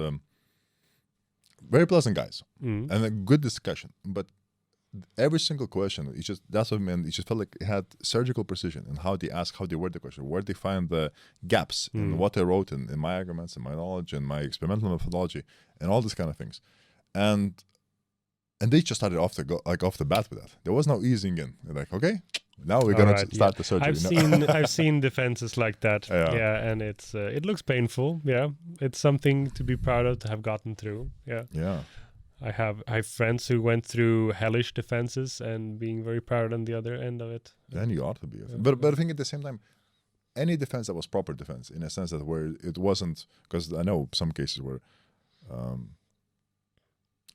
very pleasant guys and a good discussion. But every single question, that's what I meant. It just felt like it had surgical precision in how they ask, how they word the question, where they find the gaps in what I wrote in my arguments, in my knowledge, and my experimental methodology, and all these kind of things. And they just started off the bat with that. There was no easing in. They're like, okay, now we're gonna start the surgery. I've seen defenses like that. And it looks painful. Yeah, it's something to be proud of to have gotten through. Yeah. I have friends who went through hellish defenses and being very proud on the other end of it. Then you ought to be. But I think at the same time, any defense that was proper defense, in a sense that where it wasn't, because I know some cases where.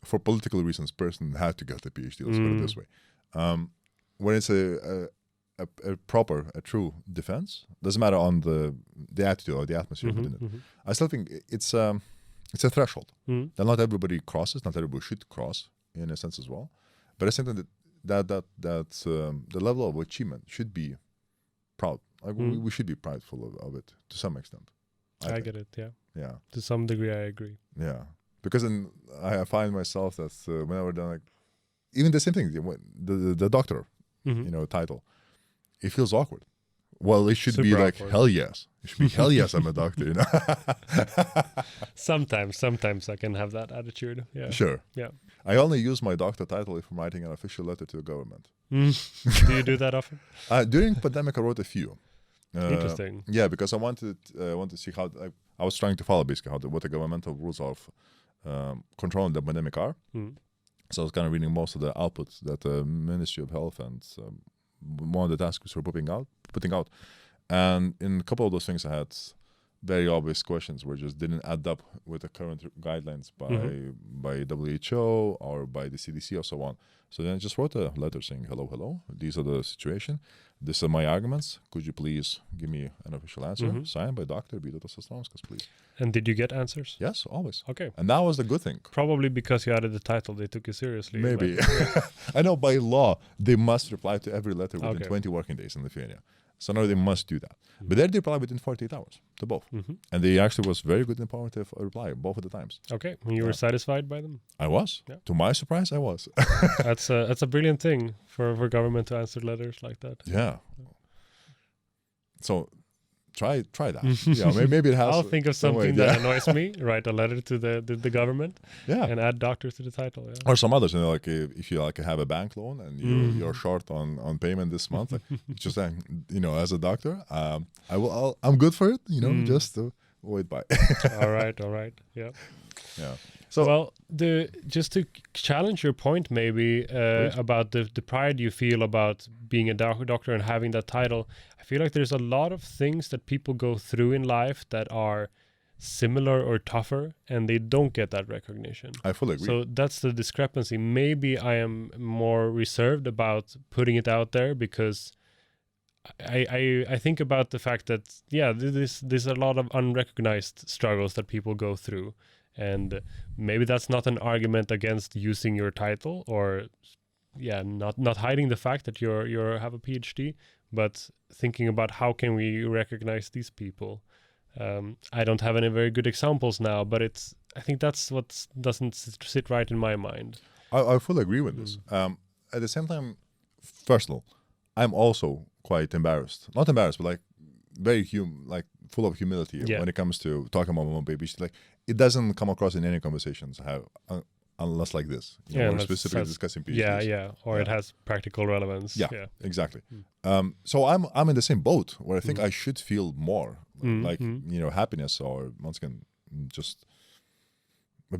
For political reasons, person had to get the PhD. Let's put it this way. When it's a proper, a true defense, doesn't matter on the attitude or the atmosphere within it. I still think it's a threshold that not everybody crosses, not everybody should cross, in a sense as well. But I think that the level of achievement should be proud. Like we should be prideful of it to some extent. I get it. Yeah. To some degree, I agree. Yeah. Because then I find myself that whenever done, like, even the same thing, the doctor, title, it feels awkward. Well, it should be like, awkward. Hell yes. It should be hell yes, I'm a doctor, Sometimes I can have that attitude. Yeah. Sure. Yeah. I only use my doctor title if I'm writing an official letter to the government. Do you do that often? During pandemic, I wrote a few. Interesting. Yeah, because I wanted to see how I was trying to follow basically what the governmental rules of controlling the pandemic are. So I was kind of reading most of the outputs that the Ministry of Health and one of the task force were putting out. And in a couple of those things, I had very obvious questions where just didn't add up with the current guidelines by WHO or by the CDC or so on. So then I just wrote a letter saying, hello, these are the situation. These are my arguments. Could you please give me an official answer? Signed by Dr. Vytas, please. And did you get answers? Yes, always. Okay. And that was the good thing. Probably because you added the title, they took you seriously. Maybe. I know by law, they must reply to every letter within 20 working days in Lithuania. So now they must do that. But they replied within 48 hours to both. And they actually was very good and informative reply both of the times. Okay. And you were satisfied by them? I was. Yeah. To my surprise, I was. That's a brilliant thing for government to answer letters like that. Yeah. So try that. Maybe it has. I'll think of something that annoys me. Write a letter to the government. Yeah. And add doctor to the title. Yeah. Or some others. Like if you have a bank loan and you're short on payment this month, like, just as a doctor, I'm good for it. Just wait by. All right. Yeah. Yeah. So, well, just to challenge your point, maybe about the pride you feel about being a doctor and having that title, I feel like there's a lot of things that people go through in life that are similar or tougher, and they don't get that recognition. I fully agree. So that's the discrepancy. Maybe I am more reserved about putting it out there because I think about the fact that there's a lot of unrecognized struggles that people go through. And maybe that's not an argument against using your title or, not hiding the fact that you have a PhD, but thinking about how can we recognize these people. I don't have any very good examples now, but I think that's what doesn't sit right in my mind. I fully agree with this. At the same time, first of all, I'm also quite embarrassed. Not embarrassed, but like very human. Like full of humility when it comes to talking about my baby. She's like, it doesn't come across in any conversations unless like this. We're specifically discussing PhDs. Or it has practical relevance. Yeah, exactly. So I'm in the same boat where I think I should feel more happiness, or once again, just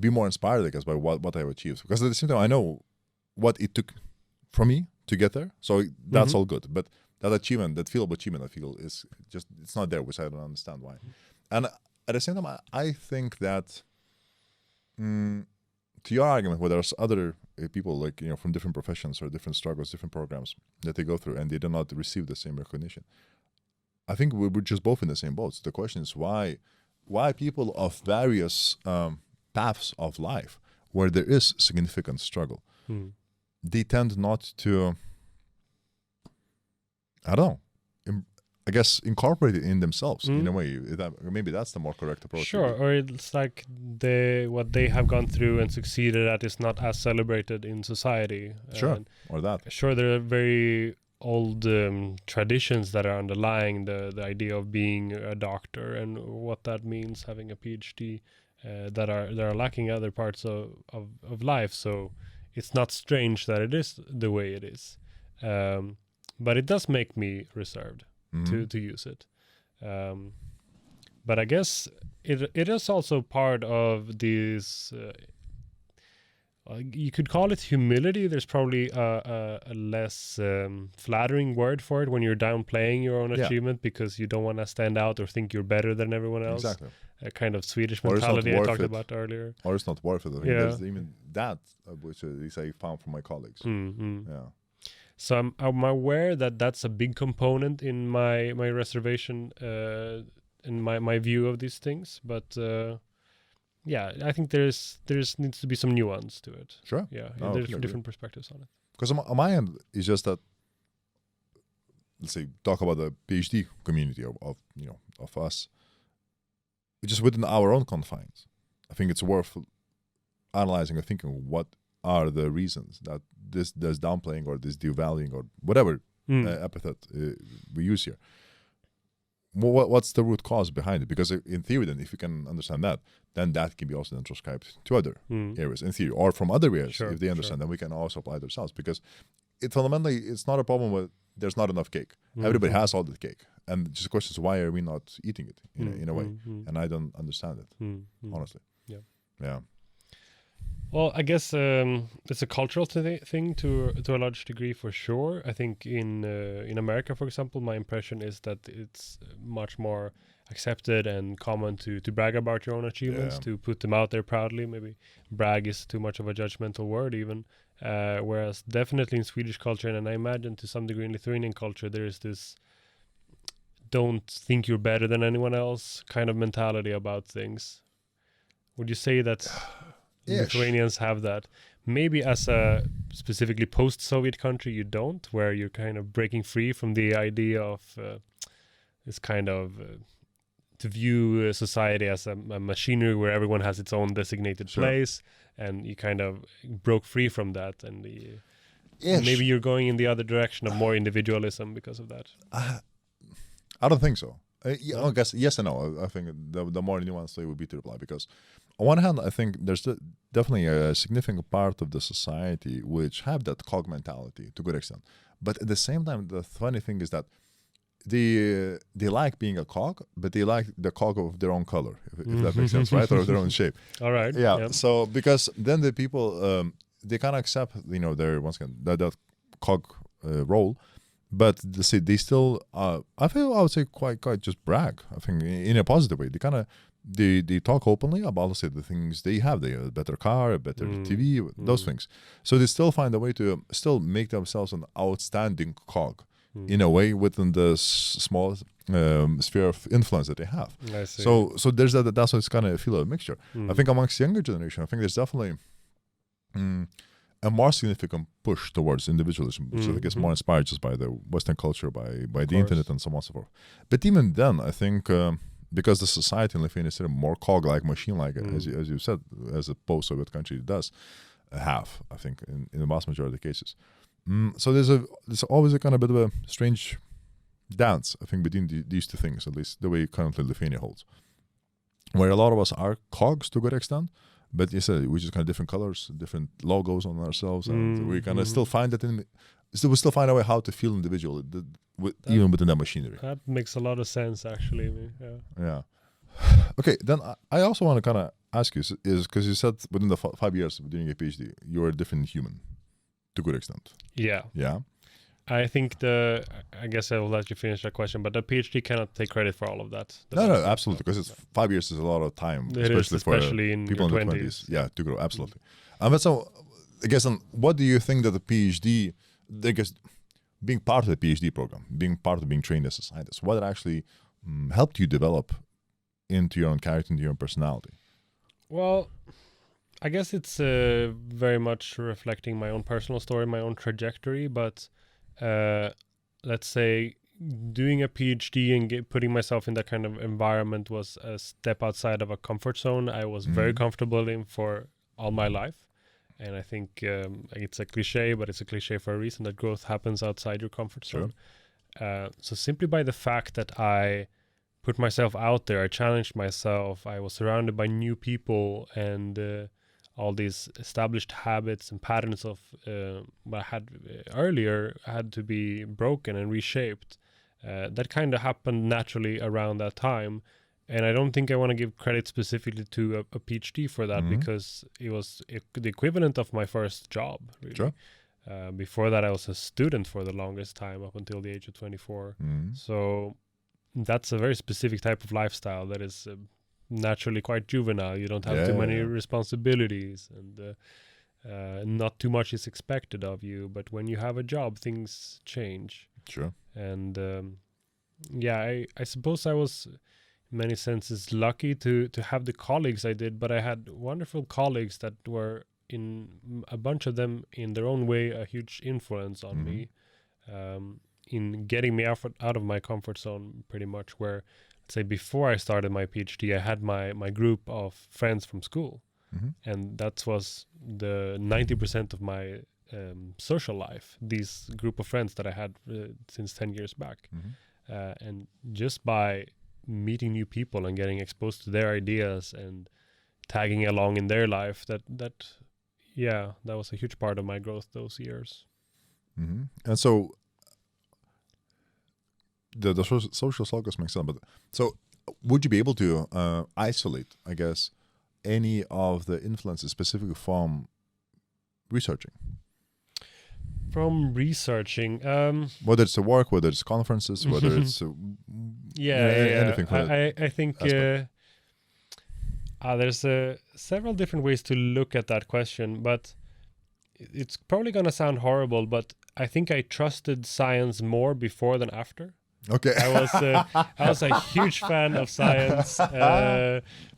be more inspired, I guess, by what I've achieved. Because at the same time, I know what it took for me to get there. So that's all good. But that achievement, that feel of achievement, I feel is just, it's not there, which I don't understand why. And at the same time, I think that to your argument, where there's other people like, from different professions or different struggles, different programs that they go through, and they do not receive the same recognition. I think we're just both in the same boat. So the question is why people of various paths of life, where there is significant struggle, they tend not to, I don't know, I guess incorporate it in themselves in a way. Maybe that's the more correct approach. Sure, or it's like what they have gone through and succeeded at is not as celebrated in society. Sure, or that. Sure, there are very old traditions that are underlying the idea of being a doctor and what that means, having a PhD, that are lacking other parts of life. So it's not strange that it is the way it is. But it does make me reserved to use it. But I guess it is also part of this, you could call it humility. There's probably a less flattering word for it when you're downplaying your own achievement because you don't want to stand out or think you're better than everyone else. Exactly. A kind of Swedish mentality I talked about earlier. Or it's not worth it. I think there's even that, which at least I found from my colleagues. Yeah. So I'm aware that that's a big component in my reservation in my view of these things. But I think there's needs to be some nuance to it. Sure. Yeah, there's different perspectives on it. Because on my end, it's just that, let's say, talk about the PhD community of us, just within our own confines. I think it's worth analyzing and thinking what are the reasons that this downplaying or this devaluing or whatever epithet we use here. What's the root cause behind it? Because in theory, then, if you can understand that, then that can be also then transcribed to other areas in theory, or from other areas. If they understand, then we can also apply it ourselves. Because fundamentally, it's not a problem with there's not enough cake. Everybody has all the cake. And just the question is, why are we not eating it in a way? And I don't understand it, honestly. Yeah. Well, I guess it's a cultural thing to a large degree, for sure. I think in America, for example, my impression is that it's much more accepted and common to brag about your own achievements, to put them out there proudly. Maybe brag is too much of a judgmental word even. Whereas definitely in Swedish culture, and I imagine to some degree in Lithuanian culture, there is this don't think you're better than anyone else kind of mentality about things. Would you say that Lithuanians have that? Maybe as a specifically post-Soviet country, you don't, where you're kind of breaking free from the idea of this kind of to view society as a machinery where everyone has its own designated place, and you kind of broke free from that, and maybe you're going in the other direction of more individualism because of that. I don't think so. I guess yes and no. I think the more nuanced way would be to reply, because on one hand, I think there's definitely a significant part of the society which have that cog mentality to a good extent. But at the same time, the funny thing is that they like being a cog, but they like the cog of their own color, if that makes sense, right? Or of their own shape. All right. Yeah. Yep. So because then the people they kind of accept their once again that cog role. But they still, I would say quite just brag. I think in a positive way. They kind of they talk openly about, let's say, the things they have. They have a better car, a better TV, those things. So they still find a way to still make themselves an outstanding cog in a way within the small sphere of influence that they have. I see. So there's that. That's why it's kind of feel a mixture. I think amongst younger generation, I think there's definitely a more significant push towards individualism, which I guess more inspired just by the Western culture, by the internet and so on and so forth. But even then, I think because the society in Lithuania is more cog-like, machine-like, as you said, as a post-Soviet country does have, I think, in the vast majority of the cases. So there's always a kind of bit of a strange dance, I think, between these two things, at least the way currently Lithuania holds, where a lot of us are cogs to a good extent, but you said we just kind of different colors, different logos on ourselves, and we kind of still find that we still find a way how to feel individual, even within that machinery. That makes a lot of sense, actually. Yeah. Okay, then I also want to kind of ask you, is because you said within the 5 years of doing a PhD, you're a different human to a good extent. Yeah. Yeah. I think I guess I will let you finish that question, but the PhD cannot take credit for all of that. No, absolutely, because it's 5 years is a lot of time, especially in people your in their 20s. Yeah, to grow, absolutely. But so, I guess, what do you think that the PhD, I guess, being part of the PhD program, being part of being trained as a scientist, what actually helped you develop into your own character, into your own personality? Well, I guess it's very much reflecting my own personal story, my own trajectory, but let's say doing a PhD and putting myself in that kind of environment was a step outside of a comfort zone I was very comfortable in for all my life. And I think it's a cliche, but it's a cliche for a reason, that growth happens outside your comfort zone. So simply by the fact that I put myself out there, I challenged myself, I was surrounded by new people, and all these established habits and patterns of what I had earlier had to be broken and reshaped. That kind of happened naturally around that time. And I don't think I want to give credit specifically to a PhD for that, because it was the equivalent of my first job, really. Sure. Before that, I was a student for the longest time, up until the age of 24. So that's a very specific type of lifestyle that is naturally quite juvenile. You don't have too many responsibilities, and not too much is expected of you. But when you have a job, things change. Sure. And I suppose I was, in many senses, lucky to have the colleagues I did, but I had wonderful colleagues that were, in a bunch of them in their own way, a huge influence on me, in getting me out of my comfort zone, pretty much. Where, let's say, before I started my PhD, I had my group of friends from school, and that was the 90% of my social life, these group of friends that I had since 10 years back. And just by meeting new people and getting exposed to their ideas and tagging along in their life, that was a huge part of my growth those years. And so the social circles makes sense, but so would you be able to isolate, I guess, any of the influences specifically from researching? From researching, whether it's the work, whether it's conferences, whether it's anything. I think there's several different ways to look at that question, but it's probably going to sound horrible, but I think I trusted science more before than after. Okay. I was a huge fan of science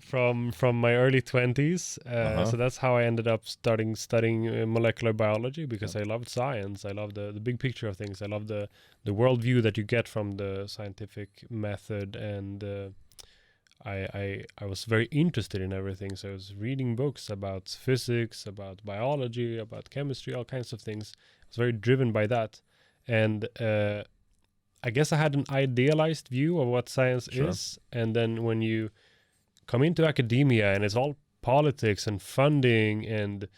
from my early 20s. So that's how I ended up studying molecular biology, because I loved science. I loved the big picture of things. I loved the worldview that you get from the scientific method, and I was very interested in everything. So I was reading books about physics, about biology, about chemistry, all kinds of things. I was very driven by that. And I guess I had an idealized view of what science is. And then when you come into academia and it's all politics and funding and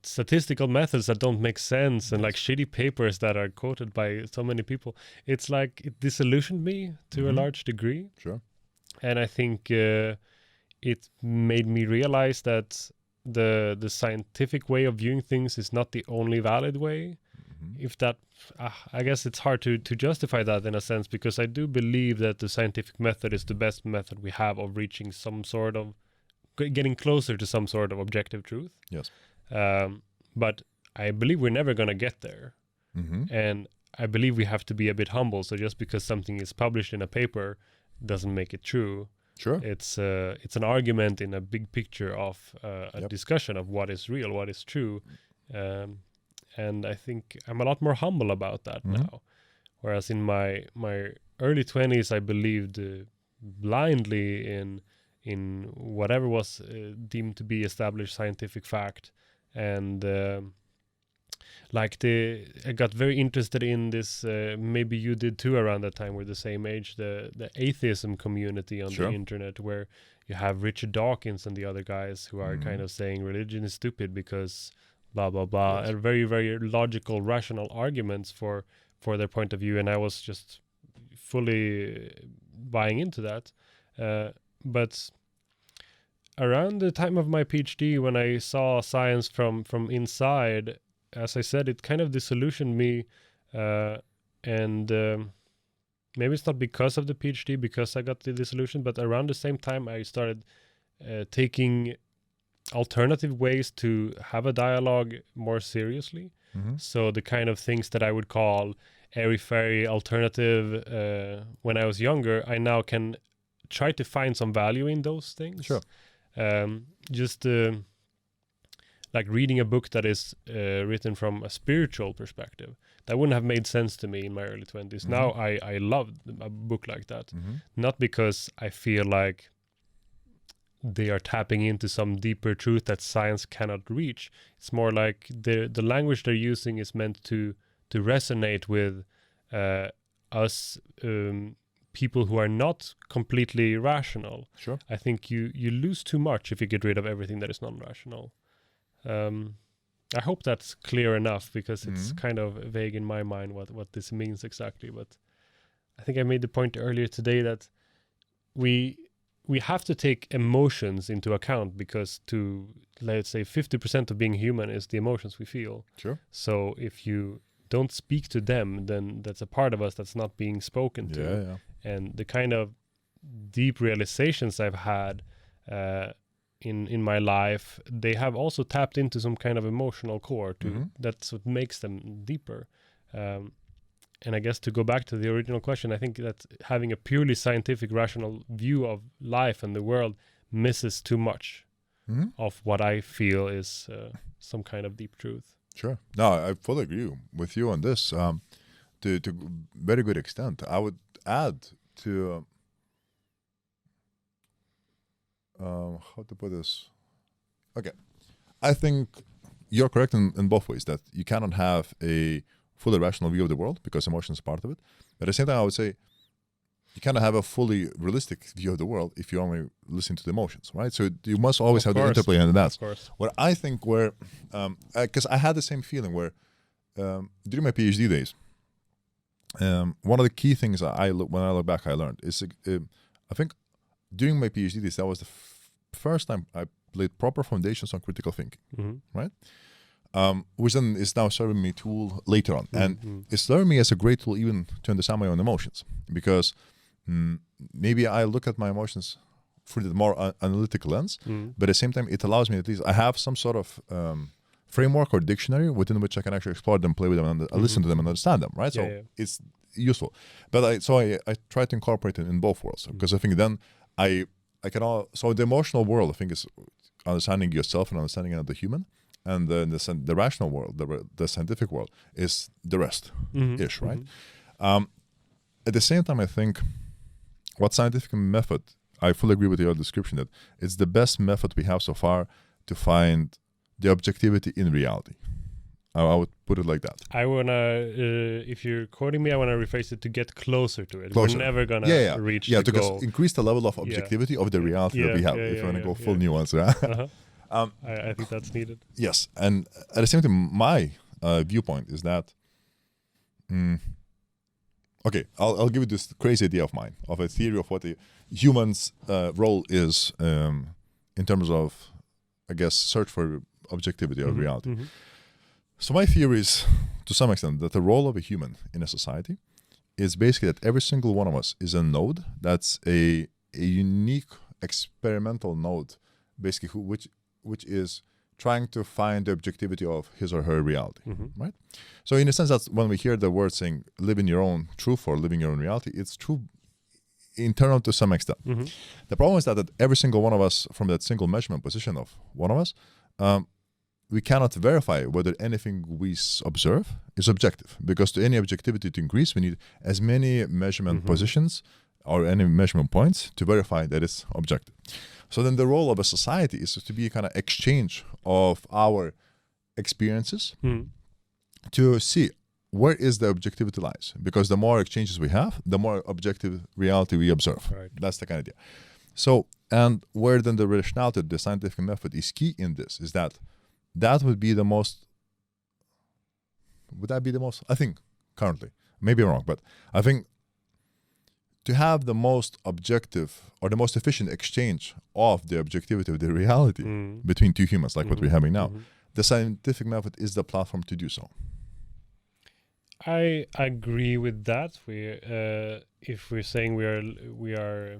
statistical methods that don't make sense, and like shitty papers that are quoted by so many people, it's like it disillusioned me to a large degree. Sure. And I think it made me realize that the scientific way of viewing things is not the only valid way. If that, I guess it's hard to justify that in a sense, because I do believe that the scientific method is the best method we have of reaching some sort of, getting closer to some sort of objective truth. Yes. But I believe we're never going to get there. And I believe we have to be a bit humble. So just because something is published in a paper doesn't make it true. Sure. It's an argument in a big picture of a discussion of what is real, what is true. And I think I'm a lot more humble about that now. Whereas in my early 20s, I believed blindly in whatever was deemed to be established scientific fact. And I got very interested in this. Maybe you did too around that time. We're the same age. The atheism community on the internet, where you have Richard Dawkins and the other guys who are kind of saying religion is stupid because blah blah blah, and very very logical, rational arguments for their point of view. And I was just fully buying into that. But around the time of my PhD, when I saw science from inside, as I said, it kind of disillusioned me, and maybe it's not because of the PhD, because I got the disillusion, but around the same time I started taking alternative ways to have a dialogue more seriously. So the kind of things that I would call airy-fairy alternative when I was younger, I now can try to find some value in those things. Sure. Just like reading a book that is written from a spiritual perspective, that wouldn't have made sense to me in my early 20s. Now I love a book like that, not because I feel like they are tapping into some deeper truth that science cannot reach. It's more like the language they're using is meant to resonate with us people who are not completely rational. Sure. I think you lose too much if you get rid of everything that is non-rational. I hope that's clear enough, because it's kind of vague in my mind what this means exactly. But I think I made the point earlier today that we have to take emotions into account, because let's say 50% of being human is the emotions we feel. Sure. So if you don't speak to them, then that's a part of us that's not being spoken to. Yeah. And the kind of deep realizations I've had in my life, they have also tapped into some kind of emotional core that's what makes them deeper. And I guess to go back to the original question, I think that having a purely scientific, rational view of life and the world misses too much of what I feel is some kind of deep truth. Sure. No, I fully agree with you on this. To very good extent, I would add to how to put this. Okay, I think you're correct in both ways, that you cannot have a fully rational view of the world because emotion is part of it. But at the same time, I would say you cannot have a fully realistic view of the world if you only listen to the emotions, right? So you must always have the interplay, and that's what I think. Where because I had the same feeling where during my PhD days, one of the key things when I look back, I learned is I think during my PhD days, that was the first time I laid proper foundations on critical thinking, right? Which then is now serving me tool later on, and it's serving me as a great tool even to understand my own emotions, because maybe I look at my emotions through the more analytical lens, but at the same time it allows me, at least I have some sort of framework or dictionary within which I can actually explore them, play with them, and listen to them and understand them, right? So it's useful. But I try to incorporate it in both worlds, because I think then I can so the emotional world, I think, is understanding yourself and understanding the human, and the rational world, the scientific world, is the rest ish, right? At the same time, I think what scientific method, I fully agree with your description that it's the best method we have so far to find the objectivity in reality. I would put it like that. I want to, if you're quoting me, I want to rephrase it to get closer to it. We're never going to reach the to goal. Increase the level of objectivity of the reality that we have, if you want to go full nuance. I think that's needed. Yes, and at the same time, my viewpoint is that, okay, I'll give you this crazy idea of mine, of a theory of what the human's role is in terms of, I guess, search for objectivity of reality. So my theory is, to some extent, that the role of a human in a society is basically that every single one of us is a node that's a unique experimental node, basically, which is trying to find the objectivity of his or her reality, right? So in a sense, that's when we hear the word saying live in your own truth or living your own reality, it's true internal to some extent. The problem is that every single one of us, from that single measurement position of one of us, we cannot verify whether anything we observe is objective, because to any objectivity to increase, we need as many measurement positions or any measurement points to verify that it's objective. So then the role of a society is to be a kind of exchange of our experiences to see where is the objectivity lies, because the more exchanges we have, the more objective reality we observe. Right. That's the kind of idea. So, and where then the rationality, the scientific method is key in this, is that would be the most, I think, currently, maybe I'm wrong, but I think to have the most objective or the most efficient exchange of the objectivity of the reality between two humans, like what we're having now, the scientific method is the platform to do so. I agree with that. If we're saying we are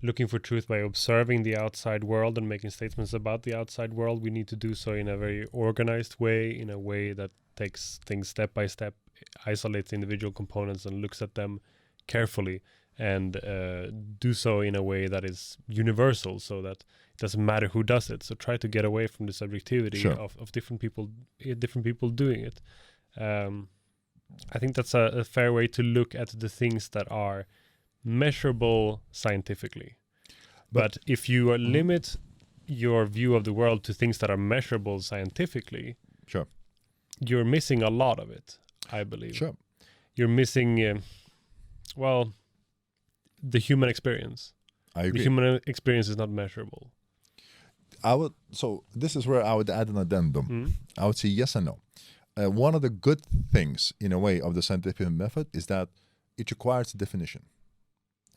looking for truth by observing the outside world and making statements about the outside world, we need to do so in a very organized way, in a way that takes things step by step, isolates individual components and looks at them carefully, and do so in a way that is universal, so that it doesn't matter who does it. So try to get away from the subjectivity of different people doing it. I think that's a fair way to look at the things that are measurable scientifically. But if you limit your view of the world to things that are measurable scientifically, you're missing a lot of it, I believe. You're missing, the human experience. I agree. The human experience is not measurable. So this is where I would add an addendum. I would say yes and no. One of the good things, in a way, of the scientific method is that it requires a definition,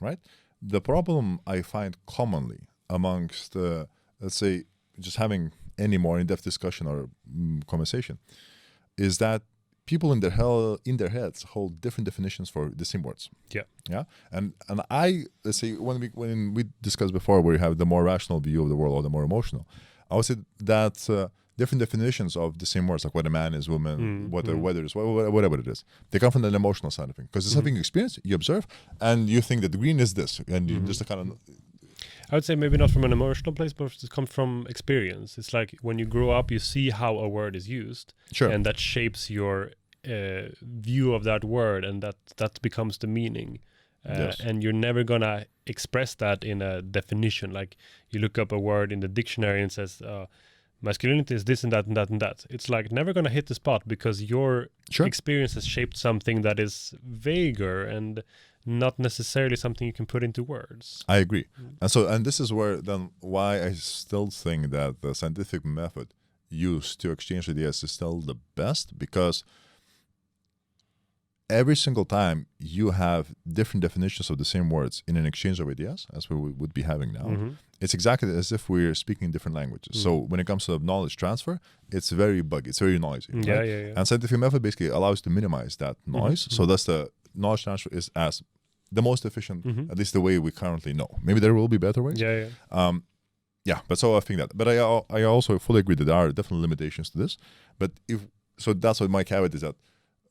right? The problem I find commonly amongst, let's say, just having any more in-depth discussion or conversation, is that people in their heads hold different definitions for the same words. Yeah. And I, let's say, when we discussed before, where you have the more rational view of the world or the more emotional, I would say that different definitions of the same words, like what a man is, woman, what the weather is, whatever it is, they come from the emotional side of things. Because it's something you experience, you observe, and you think that green is this, and you just kind of. I would say maybe not from an emotional place, but it comes from experience. It's like when you grow up, you see how a word is used, and that shapes your view of that word, and that becomes the meaning. And you're never gonna express that in a definition. Like you look up a word in the dictionary and it says masculinity is this and that and that and that. It's like never gonna hit the spot, because your experience has shaped something that is vaguer and not necessarily something you can put into words. I agree. And this is where then why I still think that the scientific method used to exchange ideas is still the best, because every single time you have different definitions of the same words in an exchange of ideas, as we would be having now, it's exactly as if we're speaking different languages. So when it comes to knowledge transfer, it's very buggy, it's very noisy. Right? Yeah. And scientific method basically allows to minimize that noise. So that's the knowledge transfer is as the most efficient, at least the way we currently know. Maybe there will be better ways. But so I think that. But I also fully agree that there are definitely limitations to this. But that's what my caveat is, that.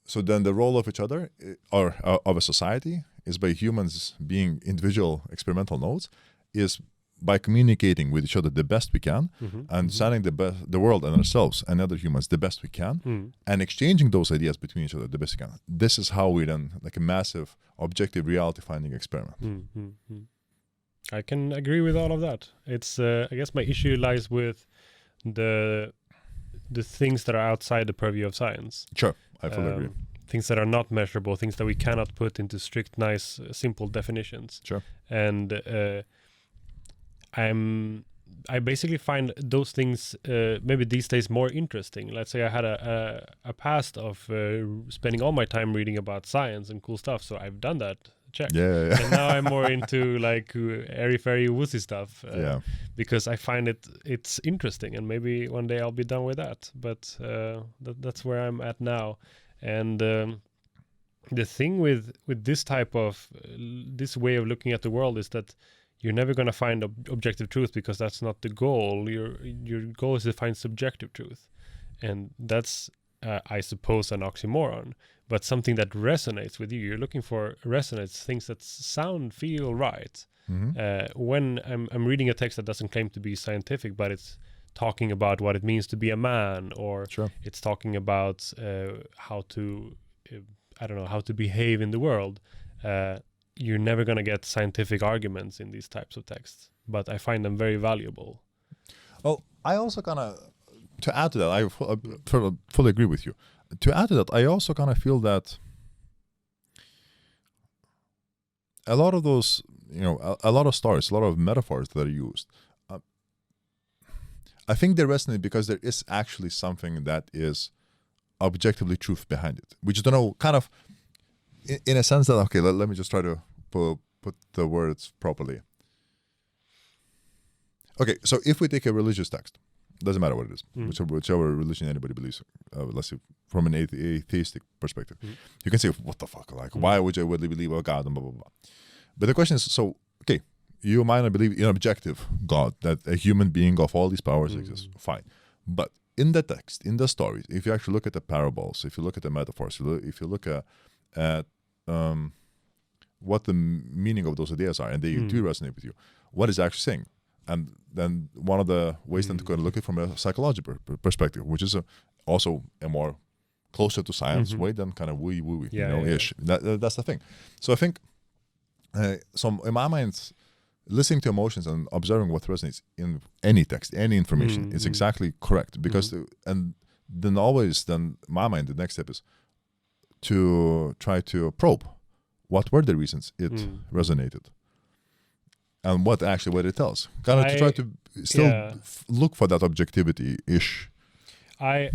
So then the role of each other, or of a society, is by humans being individual experimental nodes, is by communicating with each other the best we can, understanding the world and ourselves and other humans the best we can, and exchanging those ideas between each other the best we can. This is how we then, like a massive objective reality finding experiment. I can agree with all of that. It's I guess my issue lies with the things that are outside the purview of science. I fully agree. Things that are not measurable, things that we cannot put into strict, nice, simple definitions. And I basically find those things maybe these days more interesting. Let's say I had a past of spending all my time reading about science and cool stuff, so I've done that. Check. And now I'm more into like airy-fairy woozy stuff because I find it's interesting, and maybe one day I'll be done with that. But that's where I'm at now. And the thing with this type of this way of looking at the world is that you're never going to find objective truth, because that's not the goal. Your goal is to find subjective truth, and that's I suppose an oxymoron, but something that resonates with you. You're looking for resonates, things that feel right. When I'm reading a text that doesn't claim to be scientific, but it's talking about what it means to be a man, or it's talking about how to behave in the world. You're never going to get scientific arguments in these types of texts, but I find them very valuable. Well, I also to add to that, I fully agree with you. to add to that, I also kind of feel that a lot of those, a lot of stories, a lot of metaphors that are used, I think they resonate because there is actually something that is objectively truth behind it. We just don't know, kind of, in a sense that, okay, let me just try to put the words properly. Okay, so if we take a religious text, doesn't matter what it is, whichever religion anybody believes, let's say from an atheistic perspective, you can say, what the fuck, like, why would you really believe a God and blah, blah, blah. But the question is, so, okay, you might not believe in an objective God, that a human being of all these powers exists, fine. But in the text, in the stories, if you actually look at the parables, if you look at the metaphors, if you look at what the meaning of those ideas are, and they do resonate with you, what is it actually saying? And then one of the ways then to go and look at it from a psychological perspective, which is also a more closer to science way than kind of woo-woo, ish. That's the thing. So I think, so in my mind, listening to emotions and observing what resonates in any text, any information, is exactly correct. Because, and then always, then my mind, the next step is to try to probe what were the reasons it resonated. And what it tells. Kind of to try to still look for that objectivity-ish. I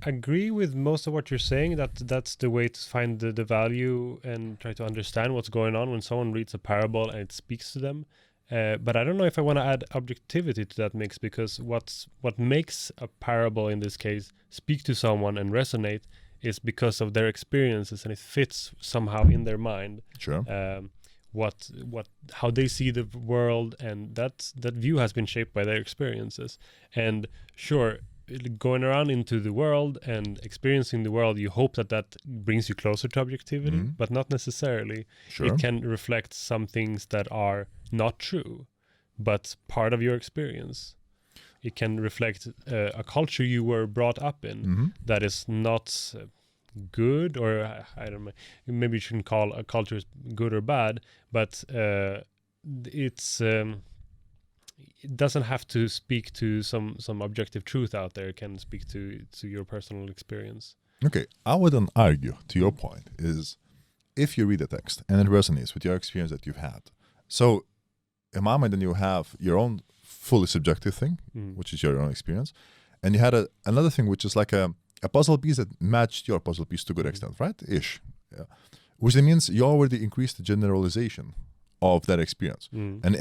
agree with most of what you're saying, that's the way to find the value and try to understand what's going on when someone reads a parable and it speaks to them. But I don't know if I want to add objectivity to that mix, because what makes a parable in this case speak to someone and resonate is because of their experiences, and it fits somehow in their mind. Sure. How they see the world, and that view has been shaped by their experiences. And sure, going around into the world and experiencing the world, you hope that brings you closer to objectivity, but not necessarily. Sure. It can reflect some things that are not true, but part of your experience. It can reflect a culture you were brought up in that is not good, or I don't know, maybe you shouldn't call a culture good or bad, but it doesn't have to speak to some objective truth out there. It can speak to your personal experience. Okay, I wouldn't argue to your point is if you read a text and it resonates with your experience that you've had. So in my mind, then you have your own fully subjective thing, which is your own experience, and you had another thing which is like a puzzle piece that matched your puzzle piece to a good extent, right? Ish. Yeah. Which means you already increased the generalization of that experience. And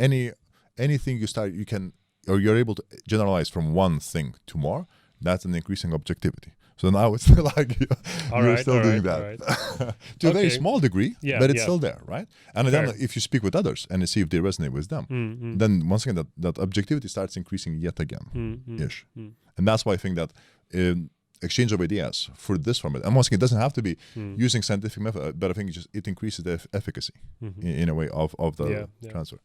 anything you're able to generalize from one thing to more, that's an increasing objectivity. So now it's still like you're still doing that to a very small degree, but it's still there, right? And then if you speak with others and see if they resonate with them, then once again that objectivity starts increasing yet again, ish. And that's why I think that exchange of ideas for this format, and once again, it doesn't have to be using scientific method, but I think it increases the efficacy in a way of the transfer.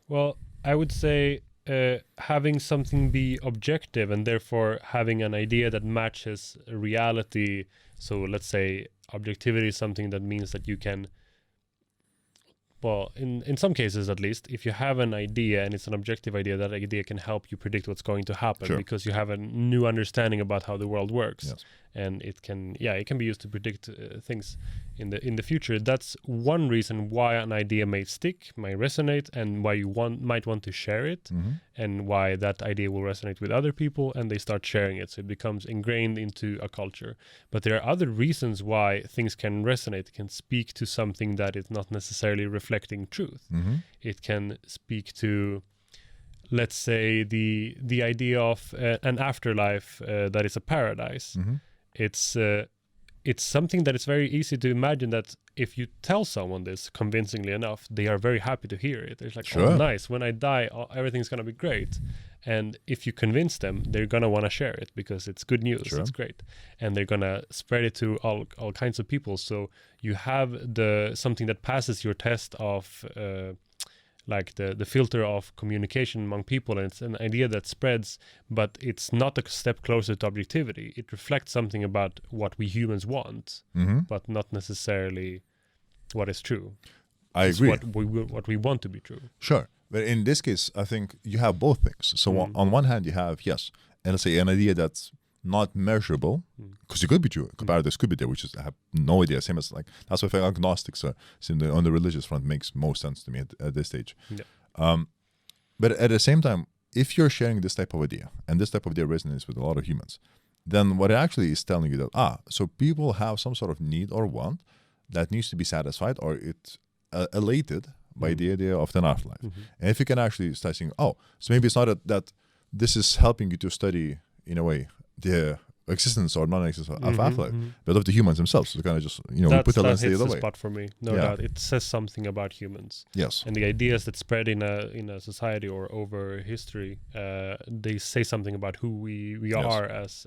Well, I would say having something be objective and therefore having an idea that matches reality. So let's say objectivity is something that means that you can, well, in some cases at least, if you have an idea and it's an objective idea, that idea can help you predict what's going to happen because you have a new understanding about how the world works. Yes. And it can be used to predict things in the future. That's one reason why an idea may stick, may resonate, and why you might want to share it, and why that idea will resonate with other people, and they start sharing it. So it becomes ingrained into a culture. But there are other reasons why things can resonate. It can speak to something that is not necessarily reflecting truth. It can speak to, let's say, the idea of an afterlife that is a paradise. It's something that is very easy to imagine that if you tell someone this convincingly enough, they are very happy to hear it. It's like, oh, nice. When I die, everything's going to be great. And if you convince them, they're going to want to share it because it's good news. It's great. And they're going to spread it to all kinds of people. So you have something that passes your test of like the filter of communication among people, and it's an idea that spreads, but it's not a step closer to objectivity. It reflects something about what we humans want, but not necessarily what is true. I agree. What we want to be true. Sure. But in this case, I think you have both things. So on one hand, you have, and let's say an idea that's not measurable, because it could be true. Comparatives could be there, which is I have no idea. Same as like that's why I think agnostics on the religious front makes most sense to me at this stage. Yeah. But at the same time, if you're sharing this type of idea and this type of idea resonates with a lot of humans, then what it actually is telling you that so people have some sort of need or want that needs to be satisfied, or it's elated by the idea of the afterlife. And if you can actually start saying, so maybe it's not that this is helping you to study in a way the existence or non-existence of afterlife, but of the humans themselves. So kind of just we put the lens the other way. Spot for me, no doubt. It says something about humans. Yes, and the ideas that spread in a society or over history, they say something about who we are as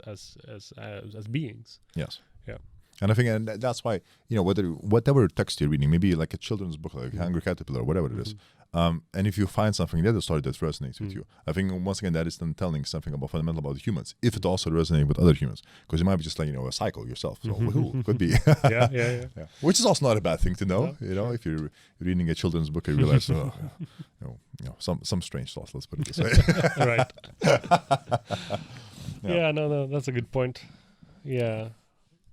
beings. Yes. Yeah. And I think that's why whatever text you're reading, maybe like a children's book like Hungry Caterpillar or whatever it is, and if you find something in the story that resonates with you, I think once again that is then telling something about fundamental about humans. If it also resonates with other humans, because you might be just like a cycle yourself. So could be. yeah. Which is also not a bad thing to know. If you're reading a children's book, you realize some strange thoughts. Let's put it this way. Right. No, that's a good point. Yeah.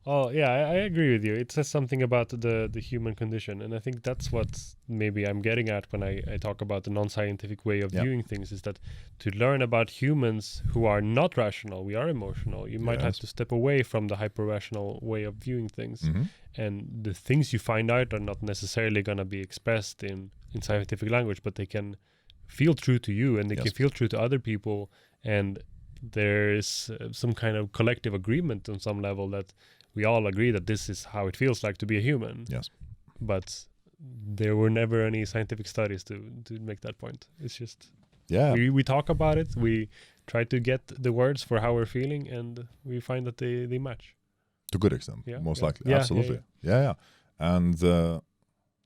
Oh, yeah, I agree with you. It says something about the human condition. And I think that's what maybe I'm getting at when I talk about the non-scientific way of viewing things, is that to learn about humans who are not rational, we are emotional. You might have to step away from the hyper-rational way of viewing things. And the things you find out are not necessarily going to be expressed in scientific language, but they can feel true to you, and they can feel true to other people. And there is some kind of collective agreement on some level that we all agree that this is how it feels like to be a human. Yes. But there were never any scientific studies to make that point. It's just we talk about it, we try to get the words for how we're feeling, and we find that they match. To a good extent, most likely. Absolutely. Yeah. And what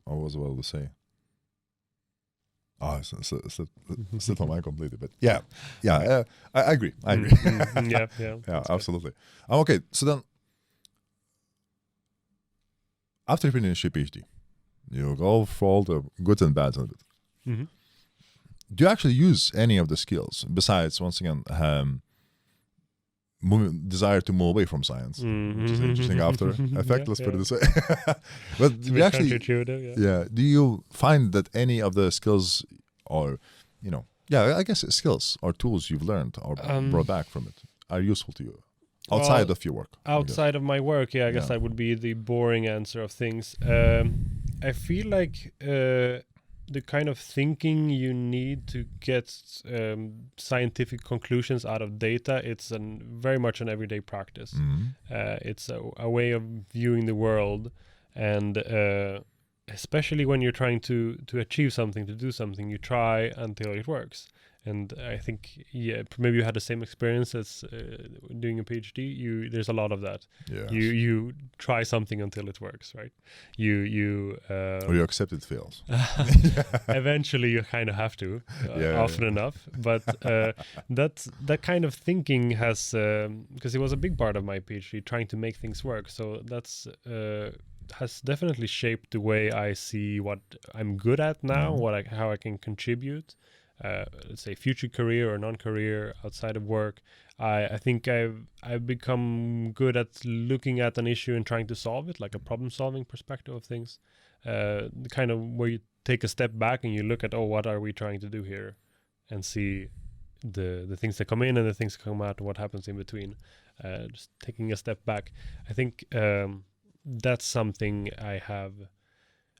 was I to say? It's slipped my mind completely, but I agree. Yeah, absolutely. Okay, so then after you finish your PhD, you go for all the good and bad of it. Do you actually use any of the skills besides, once again, desire to move away from science, which is an interesting after effect, let's put it this way. But do you actually, do you find that any of the skills or, I guess skills or tools you've learned or brought back from it are useful to you? Outside of your work. Outside of my work, I guess that would be the boring answer of things. I feel like the kind of thinking you need to get scientific conclusions out of data, it's very much an everyday practice. It's a way of viewing the world, and especially when you're trying to achieve something, to do something, you try until it works. And I think, maybe you had the same experience as doing a PhD. There's a lot of that. Yes. You try something until it works, right? Or you accept it fails. Eventually, you kind of have to, often enough. But that kind of thinking has, because it was a big part of my PhD, trying to make things work. So that's has definitely shaped the way I see what I'm good at now, how I can contribute. Let's say future career or non-career outside of work. I think I've become good at looking at an issue and trying to solve it, like a problem-solving perspective of things. The kind of where you take a step back and you look at, what are we trying to do here, and see the things that come in and the things that come out and what happens in between. Just taking a step back. I think that's something I have.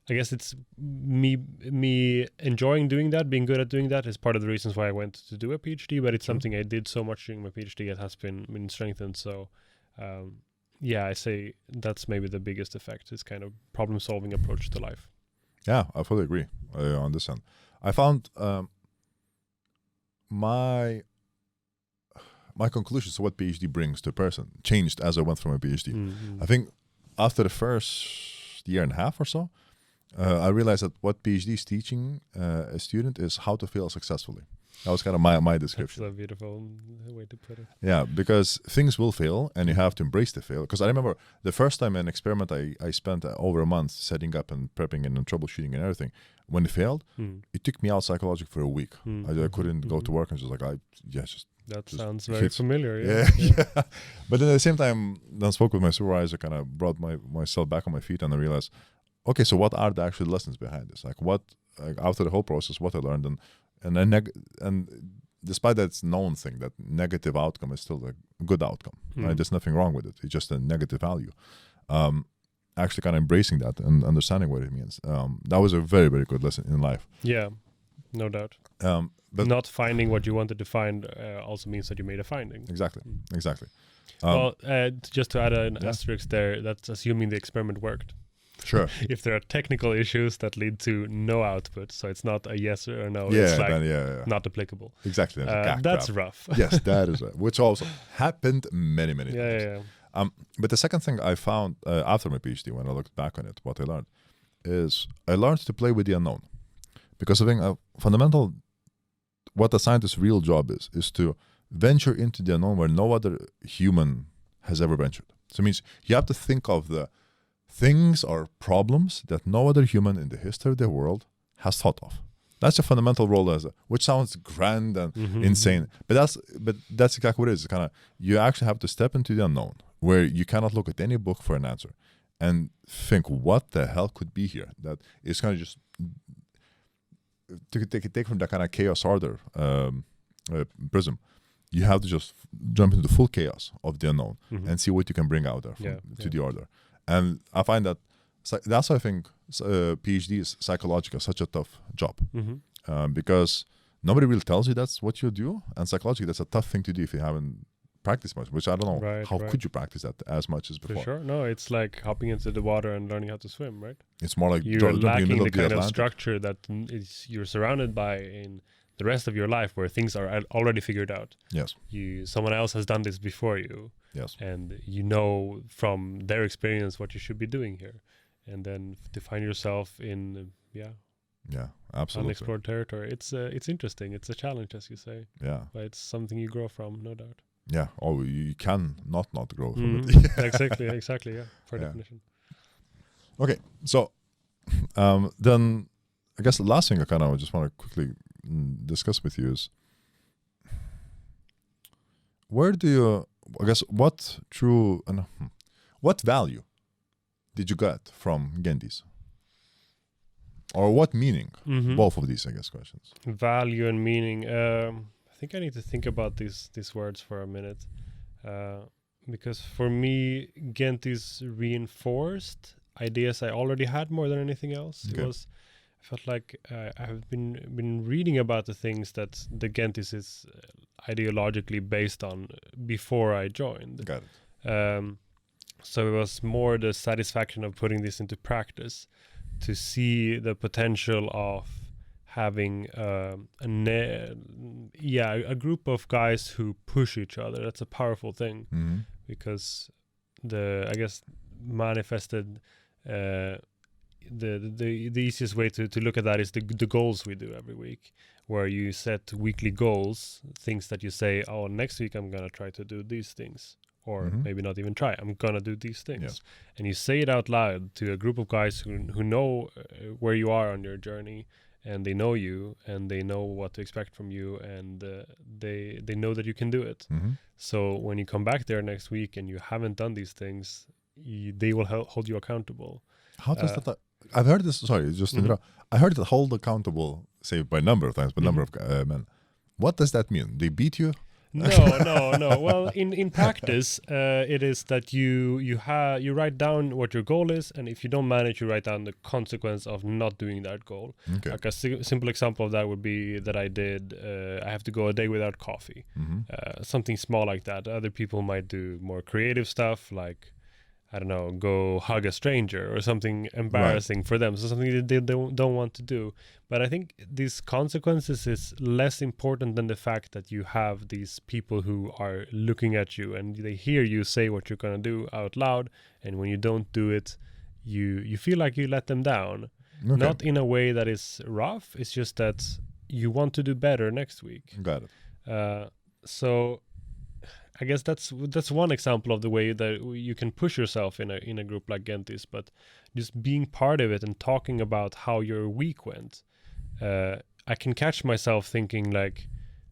I guess it's me enjoying doing that, being good at doing that is part of the reasons why I went to do a PhD, but it's something I did so much during my PhD it has been strengthened. So I say that's maybe the biggest effect, is kind of problem-solving approach to life. Yeah, I fully agree. I understand. I found my conclusions to what PhD brings to a person changed as I went through my PhD. I think after the first year and a half or so, I realized that what PhD is teaching a student is how to fail successfully. That was kind of my description. That's a beautiful way to put it. Yeah, because things will fail and you have to embrace the fail. Because I remember the first time an experiment I spent over a month setting up and prepping and troubleshooting and everything. When it failed, it took me out psychologically for a week. I couldn't go to work and just like, That Just sounds very hits- familiar. Yeah. But then at the same time, then I spoke with my supervisor, kind of brought myself back on my feet, and I realized, okay, so what are the actual lessons behind this? Like what, after the whole process, what I learned, and despite that it's known thing that negative outcome is still a good outcome, right? There's nothing wrong with it. It's just a negative value. Actually kind of embracing that and understanding what it means. That was a very, very good lesson in life. Yeah, no doubt. But not finding what you wanted to find also means that you made a finding. Exactly. Well, just to add an asterisk there, that's assuming the experiment worked. Sure. If there are technical issues that lead to no output, so it's not a yes or no, Yeah, it's like then, not applicable. Exactly. That's rough. Yes, that is right. Which also happened many times. Yeah. But the second thing I found after my PhD, when I looked back on it, what I learned is I learned to play with the unknown. Because I think fundamental, what a scientist's real job is to venture into the unknown where no other human has ever ventured. So it means you have to think of the things or problems that no other human in the history of the world has thought of. That's a fundamental role, which sounds grand and insane, but that's exactly what it is. It's kind of, you actually have to step into the unknown where you cannot look at any book for an answer and think, what the hell could be here? That is kind of just to take from that kind of chaos order prism. You have to just jump into the full chaos of the unknown and see what you can bring out there to the order. And I find that that's why I think PhD psychological is such a tough job because nobody really tells you that's what you do, and psychologically that's a tough thing to do if you haven't practiced much. Which I don't know how could you practice that as much as before. For sure, no, it's like hopping into the water and learning how to swim, right? It's more like you're lacking the kind of structure that you're surrounded by in the rest of your life, where things are already figured out. Yes, someone else has done this before you. Yes, and you know from their experience what you should be doing here, and then to find yourself in absolutely unexplored territory. It's interesting. It's a challenge, as you say. Yeah, but it's something you grow from, no doubt. Yeah. Oh, you can not grow from it. Exactly. Yeah, for definition. Okay, so then I guess the last thing I kind of just want to quickly discuss with you is where do you, I guess, what value did you get from Gentis? Or what meaning? Both of these, I guess, questions. Value and meaning. I think I need to think about these words for a minute. Because for me, Gentis reinforced ideas I already had more than anything else. Okay. I felt like I have been reading about the things that the Gentis is ideologically based on before I joined. Got it. So it was more the satisfaction of putting this into practice, to see the potential of having a group of guys who push each other. That's a powerful thing, because I guess manifested the easiest way to look at that is the goals we do every week, where you set weekly goals, things that you say, oh, next week I'm gonna try to do these things, or maybe not even try, I'm gonna do these things, and you say it out loud to a group of guys who know where you are on your journey, and they know you, and they know what to expect from you, and they know that you can do it. So when you come back there next week and you haven't done these things, they will hold you accountable. How does that? I've heard this. Sorry, just interrupt. I heard it hold accountable, say by number of times, but number of men. What does that mean? They beat you? No. Well, in practice, it is that you write down what your goal is, and if you don't manage, you write down the consequence of not doing that goal. Okay. Like a simple example of that would be that I have to go a day without coffee. Something small like that. Other people might do more creative stuff, like, I don't know, go hug a stranger or something embarrassing for them. So something that they don't want to do. But I think these consequences is less important than the fact that you have these people who are looking at you and they hear you say what you're going to do out loud. And when you don't do it, you feel like you let them down. Okay. Not in a way that is rough. It's just that you want to do better next week. Got it. So I guess that's one example of the way that you can push yourself in a group like Gentis, but just being part of it and talking about how your week went. I can catch myself thinking like,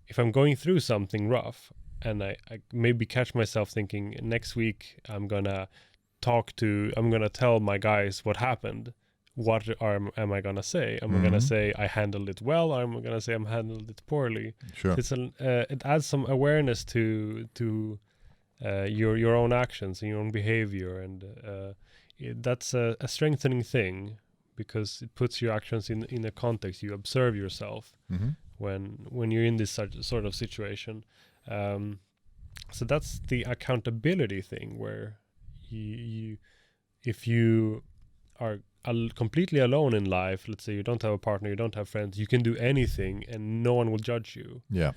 if I'm going through something rough, and I maybe catch myself thinking next week I'm gonna tell my guys what happened. What am I gonna say? Am I gonna say I handled it well, or am I gonna say I'm handled it poorly? Sure. So it adds some awareness to your own actions and your own behavior, and that's a strengthening thing, because it puts your actions in a context. You observe yourself when you're in this sort of situation. So that's the accountability thing, where you if you are completely alone in life, let's say you don't have a partner, you don't have friends, you can do anything and no one will judge you. Yeah.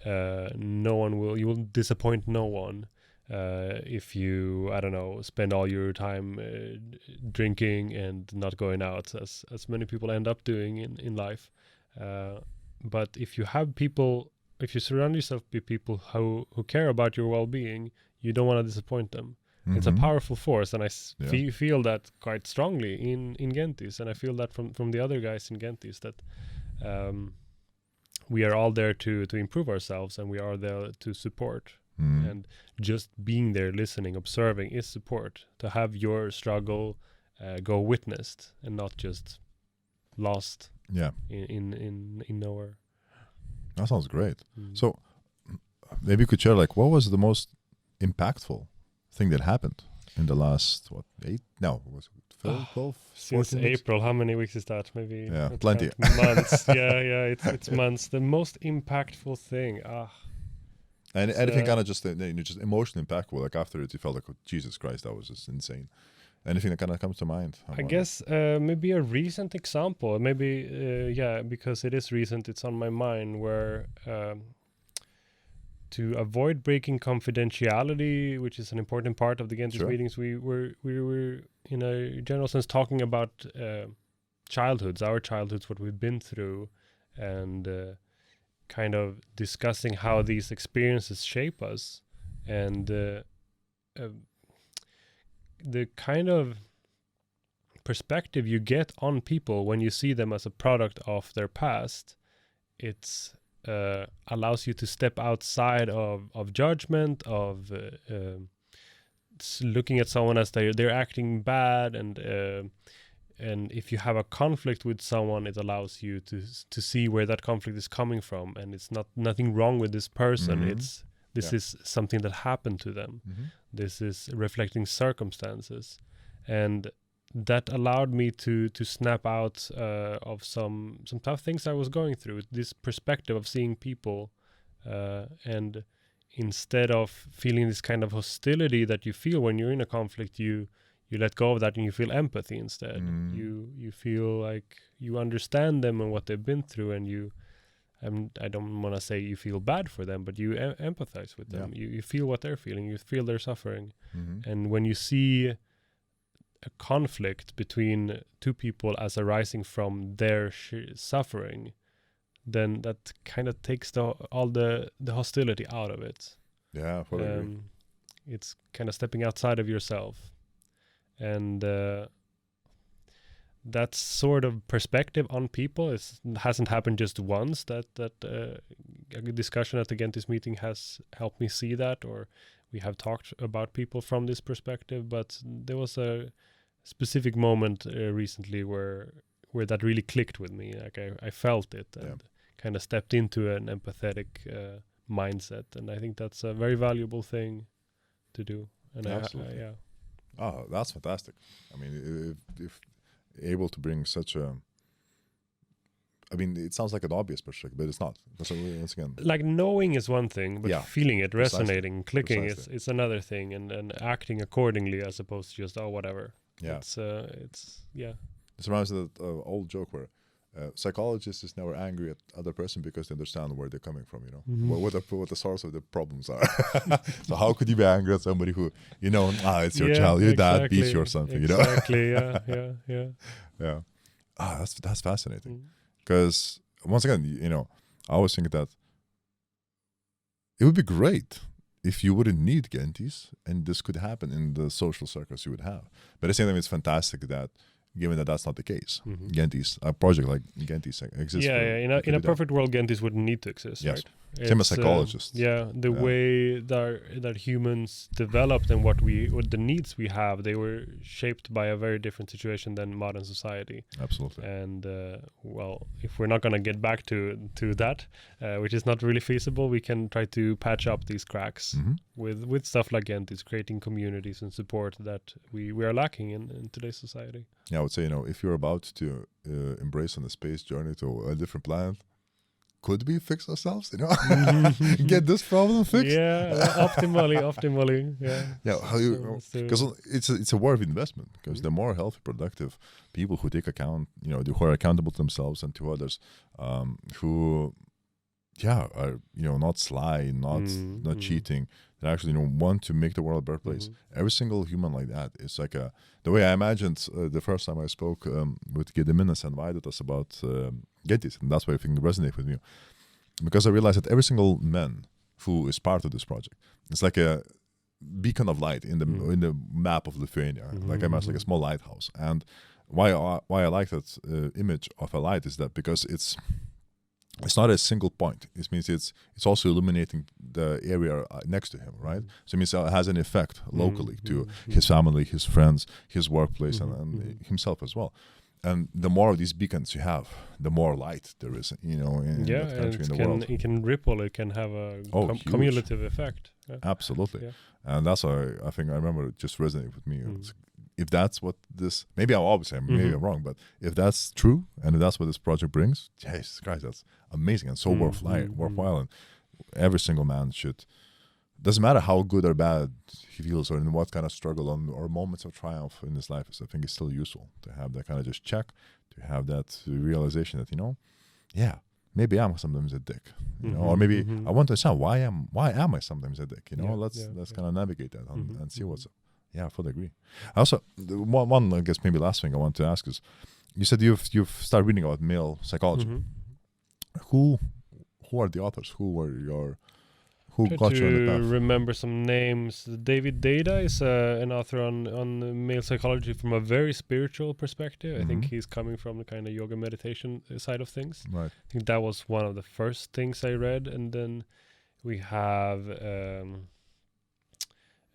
You will disappoint no one. If you, I don't know, spend all your time drinking and not going out, as many people end up doing in life. But if you have people, if you surround yourself with people who care about your well-being, you don't want to disappoint them. It's a powerful force, and I feel that quite strongly in Gentis, and I feel that from the other guys in Gentis, that we are all there to improve ourselves, and we are there to support. And just being there, listening, observing is support. To have your struggle go witnessed and not just lost in nowhere. That sounds great. So maybe you could share, like, what was the most impactful thing that happened in the last 12 since April? How many weeks is that? Maybe plenty. Months. It's months. The most impactful thing. And anything kind of just emotionally impactful, like after it you felt like, oh, Jesus Christ, that was just insane. Anything that kind of comes to mind? I guess maybe a recent example, maybe because it is recent, it's on my mind, where to avoid breaking confidentiality, which is an important part of the Gentis meetings, we were in a general sense talking about childhoods, our childhoods, what we've been through, and kind of discussing how these experiences shape us, and the kind of perspective you get on people when you see them as a product of their past. It's allows you to step outside of judgment, of looking at someone as they're acting bad, and if you have a conflict with someone, it allows you to see where that conflict is coming from, and it's nothing wrong with this person. This is something that happened to them. This is reflecting circumstances, and that allowed me to snap out of some tough things I was going through. This perspective of seeing people, and instead of feeling this kind of hostility that you feel when you're in a conflict, you let go of that and you feel empathy instead. You feel like you understand them and what they've been through, and I don't want to say you feel bad for them, but you empathize with them. You feel what they're feeling. You feel their suffering. And when you see a conflict between two people as arising from their suffering, then that kind of takes all the hostility out of it. Yeah, it's kind of stepping outside of yourself. And that sort of perspective on people hasn't happened just once. That a discussion at the Gentis meeting has helped me see that, or we have talked about people from this perspective. But there was a specific moment recently where that really clicked with me. Like I felt it and kind of stepped into an empathetic mindset, and I think that's a very valuable thing to do. And absolutely. Oh, that's fantastic. I mean, if able to bring such a, I mean, it sounds like an obvious perspective, but it's not. Because once again, like knowing is one thing, but feeling it, resonating, clicking is another thing, and acting accordingly as opposed to just whatever. Yeah, it's This reminds me of the old joke where psychologists is never angry at other person because they understand where they're coming from. You know, what the source of the problems are. So how could you be angry at somebody who it's your child, your dad beats you or something? Exactly. Yeah. That's fascinating. Because once again, I always think that it would be great if you wouldn't need Gentis and this could happen in the social circles you would have. But at the same time, it's fantastic that, given that that's not the case, Gentis, a project like Gentis exists. In a perfect world, Gentis wouldn't need to exist, yes. right? I'm a psychologist. The way that humans developed and what the needs we have, they were shaped by a very different situation than modern society. Absolutely. And if we're not going to get back to that, which is not really feasible, we can try to patch up these cracks with stuff like Gentis, creating communities and support that we are lacking in today's society. Yeah, I would say, if you're about to embrace on a space journey to a different planet, could we fix ourselves? Get this problem fixed? Yeah, optimally. Yeah, because it's a war of investment. Because the more healthy, productive people who take account, who are accountable to themselves and to others, who are not sly, not cheating, that actually want to make the world a better place. Every single human like that is like the way I imagined the first time I spoke with Gediminas and Vytas about Gentis, and that's why I think it resonates with me, because I realized that every single man who is part of this project, it's like a beacon of light in the map of Lithuania, like I imagine, like a small lighthouse. And why I like that image of a light is that because it's not a single point. It means it's also illuminating the area next to him, right? So it means it has an effect locally to his family, his friends, his workplace, and himself as well. And the more of these beacons you have, the more light there is, in that country, in the world. It can ripple. It can have a cumulative effect. Yeah. Absolutely. Yeah. And that's why I think I remember it just resonated with me. If that's what this, maybe I'm maybe I'm wrong, but if that's true and if that's what this project brings, Jesus Christ, that's amazing and so worthwhile. And every single man should, doesn't matter how good or bad he feels or in what kind of struggle or moments of triumph in his life is, I think it's still useful to have that kind of just check, to have that realization that, maybe I'm sometimes a dick, or maybe I want to understand why am I sometimes a dick, let's kind of navigate that and see what's up. Yeah, I fully agree. Also, one I guess maybe last thing I want to ask is, you said you've started reading about male psychology. Who are the authors? Who got you on the path? Remember some names. David Data is an author on male psychology from a very spiritual perspective. I think he's coming from the kind of yoga meditation side of things. Right. I think that was one of the first things I read, and then we have.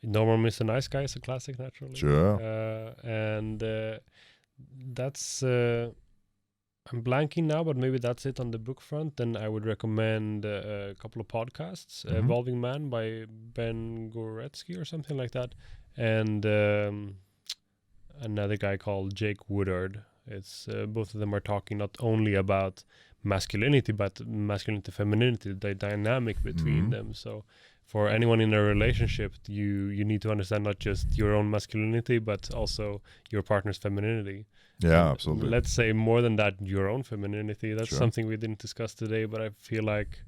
Normal Mr. Nice Guy is a classic, naturally. Sure. And that's... I'm blanking now, but maybe that's it on the book front. Then I would recommend a couple of podcasts. Evolving Man by Ben Goretsky or something like that. And another guy called Jake Woodard. It's both of them are talking not only about masculinity, but masculinity, femininity, the dynamic between them. So for anyone in a relationship, you need to understand not just your own masculinity, but also your partner's femininity. Yeah, and absolutely. Let's say more than that, your own femininity. That's something we didn't discuss today, but I feel like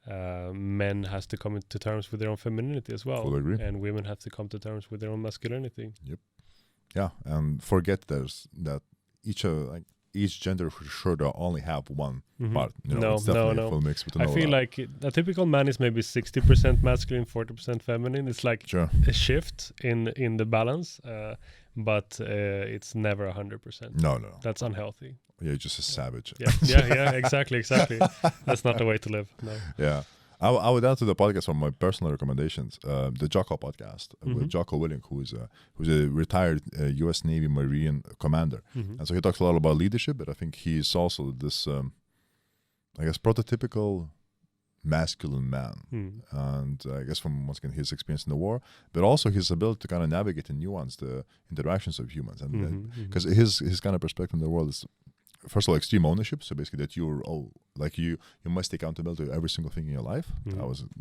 men has to come to terms with their own femininity as well. Fully agree. And women have to come to terms with their own masculinity. Yep. Yeah, and forget that each gender for sure they'll only have one part. It's definitely a full mix between I feel like a typical man is maybe 60% masculine, 40% feminine. It's like a shift in the balance, but it's never 100%. No. That's unhealthy. Yeah, you're just a savage. Yeah, exactly. That's not the way to live. No. Yeah. I would add to the podcast from my personal recommendations, the Jocko podcast with Jocko Willink, who's a retired U.S. Navy Marine commander. And so he talks a lot about leadership, but I think he's also this, prototypical masculine man. And I guess from, once again, his experience in the war, but also his ability to kind of navigate and nuance the interactions of humans. And because his kind of perspective in the world is, first of all, extreme ownership. So basically that you must take accountability to every single thing in your life.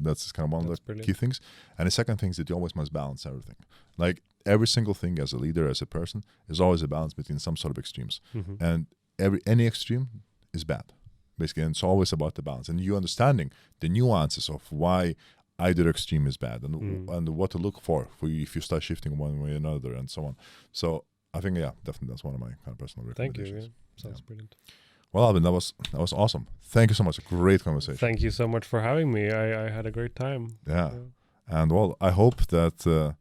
That's kind of one of the key things. And the second thing is that you always must balance everything. Like every single thing as a leader, as a person, is always a balance between some sort of extremes. And any extreme is bad, basically. And it's always about the balance. And you understanding the nuances of why either extreme is bad and what to look for you if you start shifting one way or another and so on. So I think, definitely that's one of my kind of personal recommendations. Thank you. Sounds brilliant. Well, Albin, that was awesome. Thank you so much. A great conversation. Thank you so much for having me. I had a great time. Yeah. And well, I hope that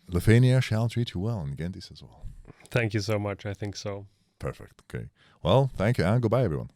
Lithuania shall treat you well and Gentis as well. Thank you so much. I think so. Perfect. Okay. Well, thank you and goodbye, everyone.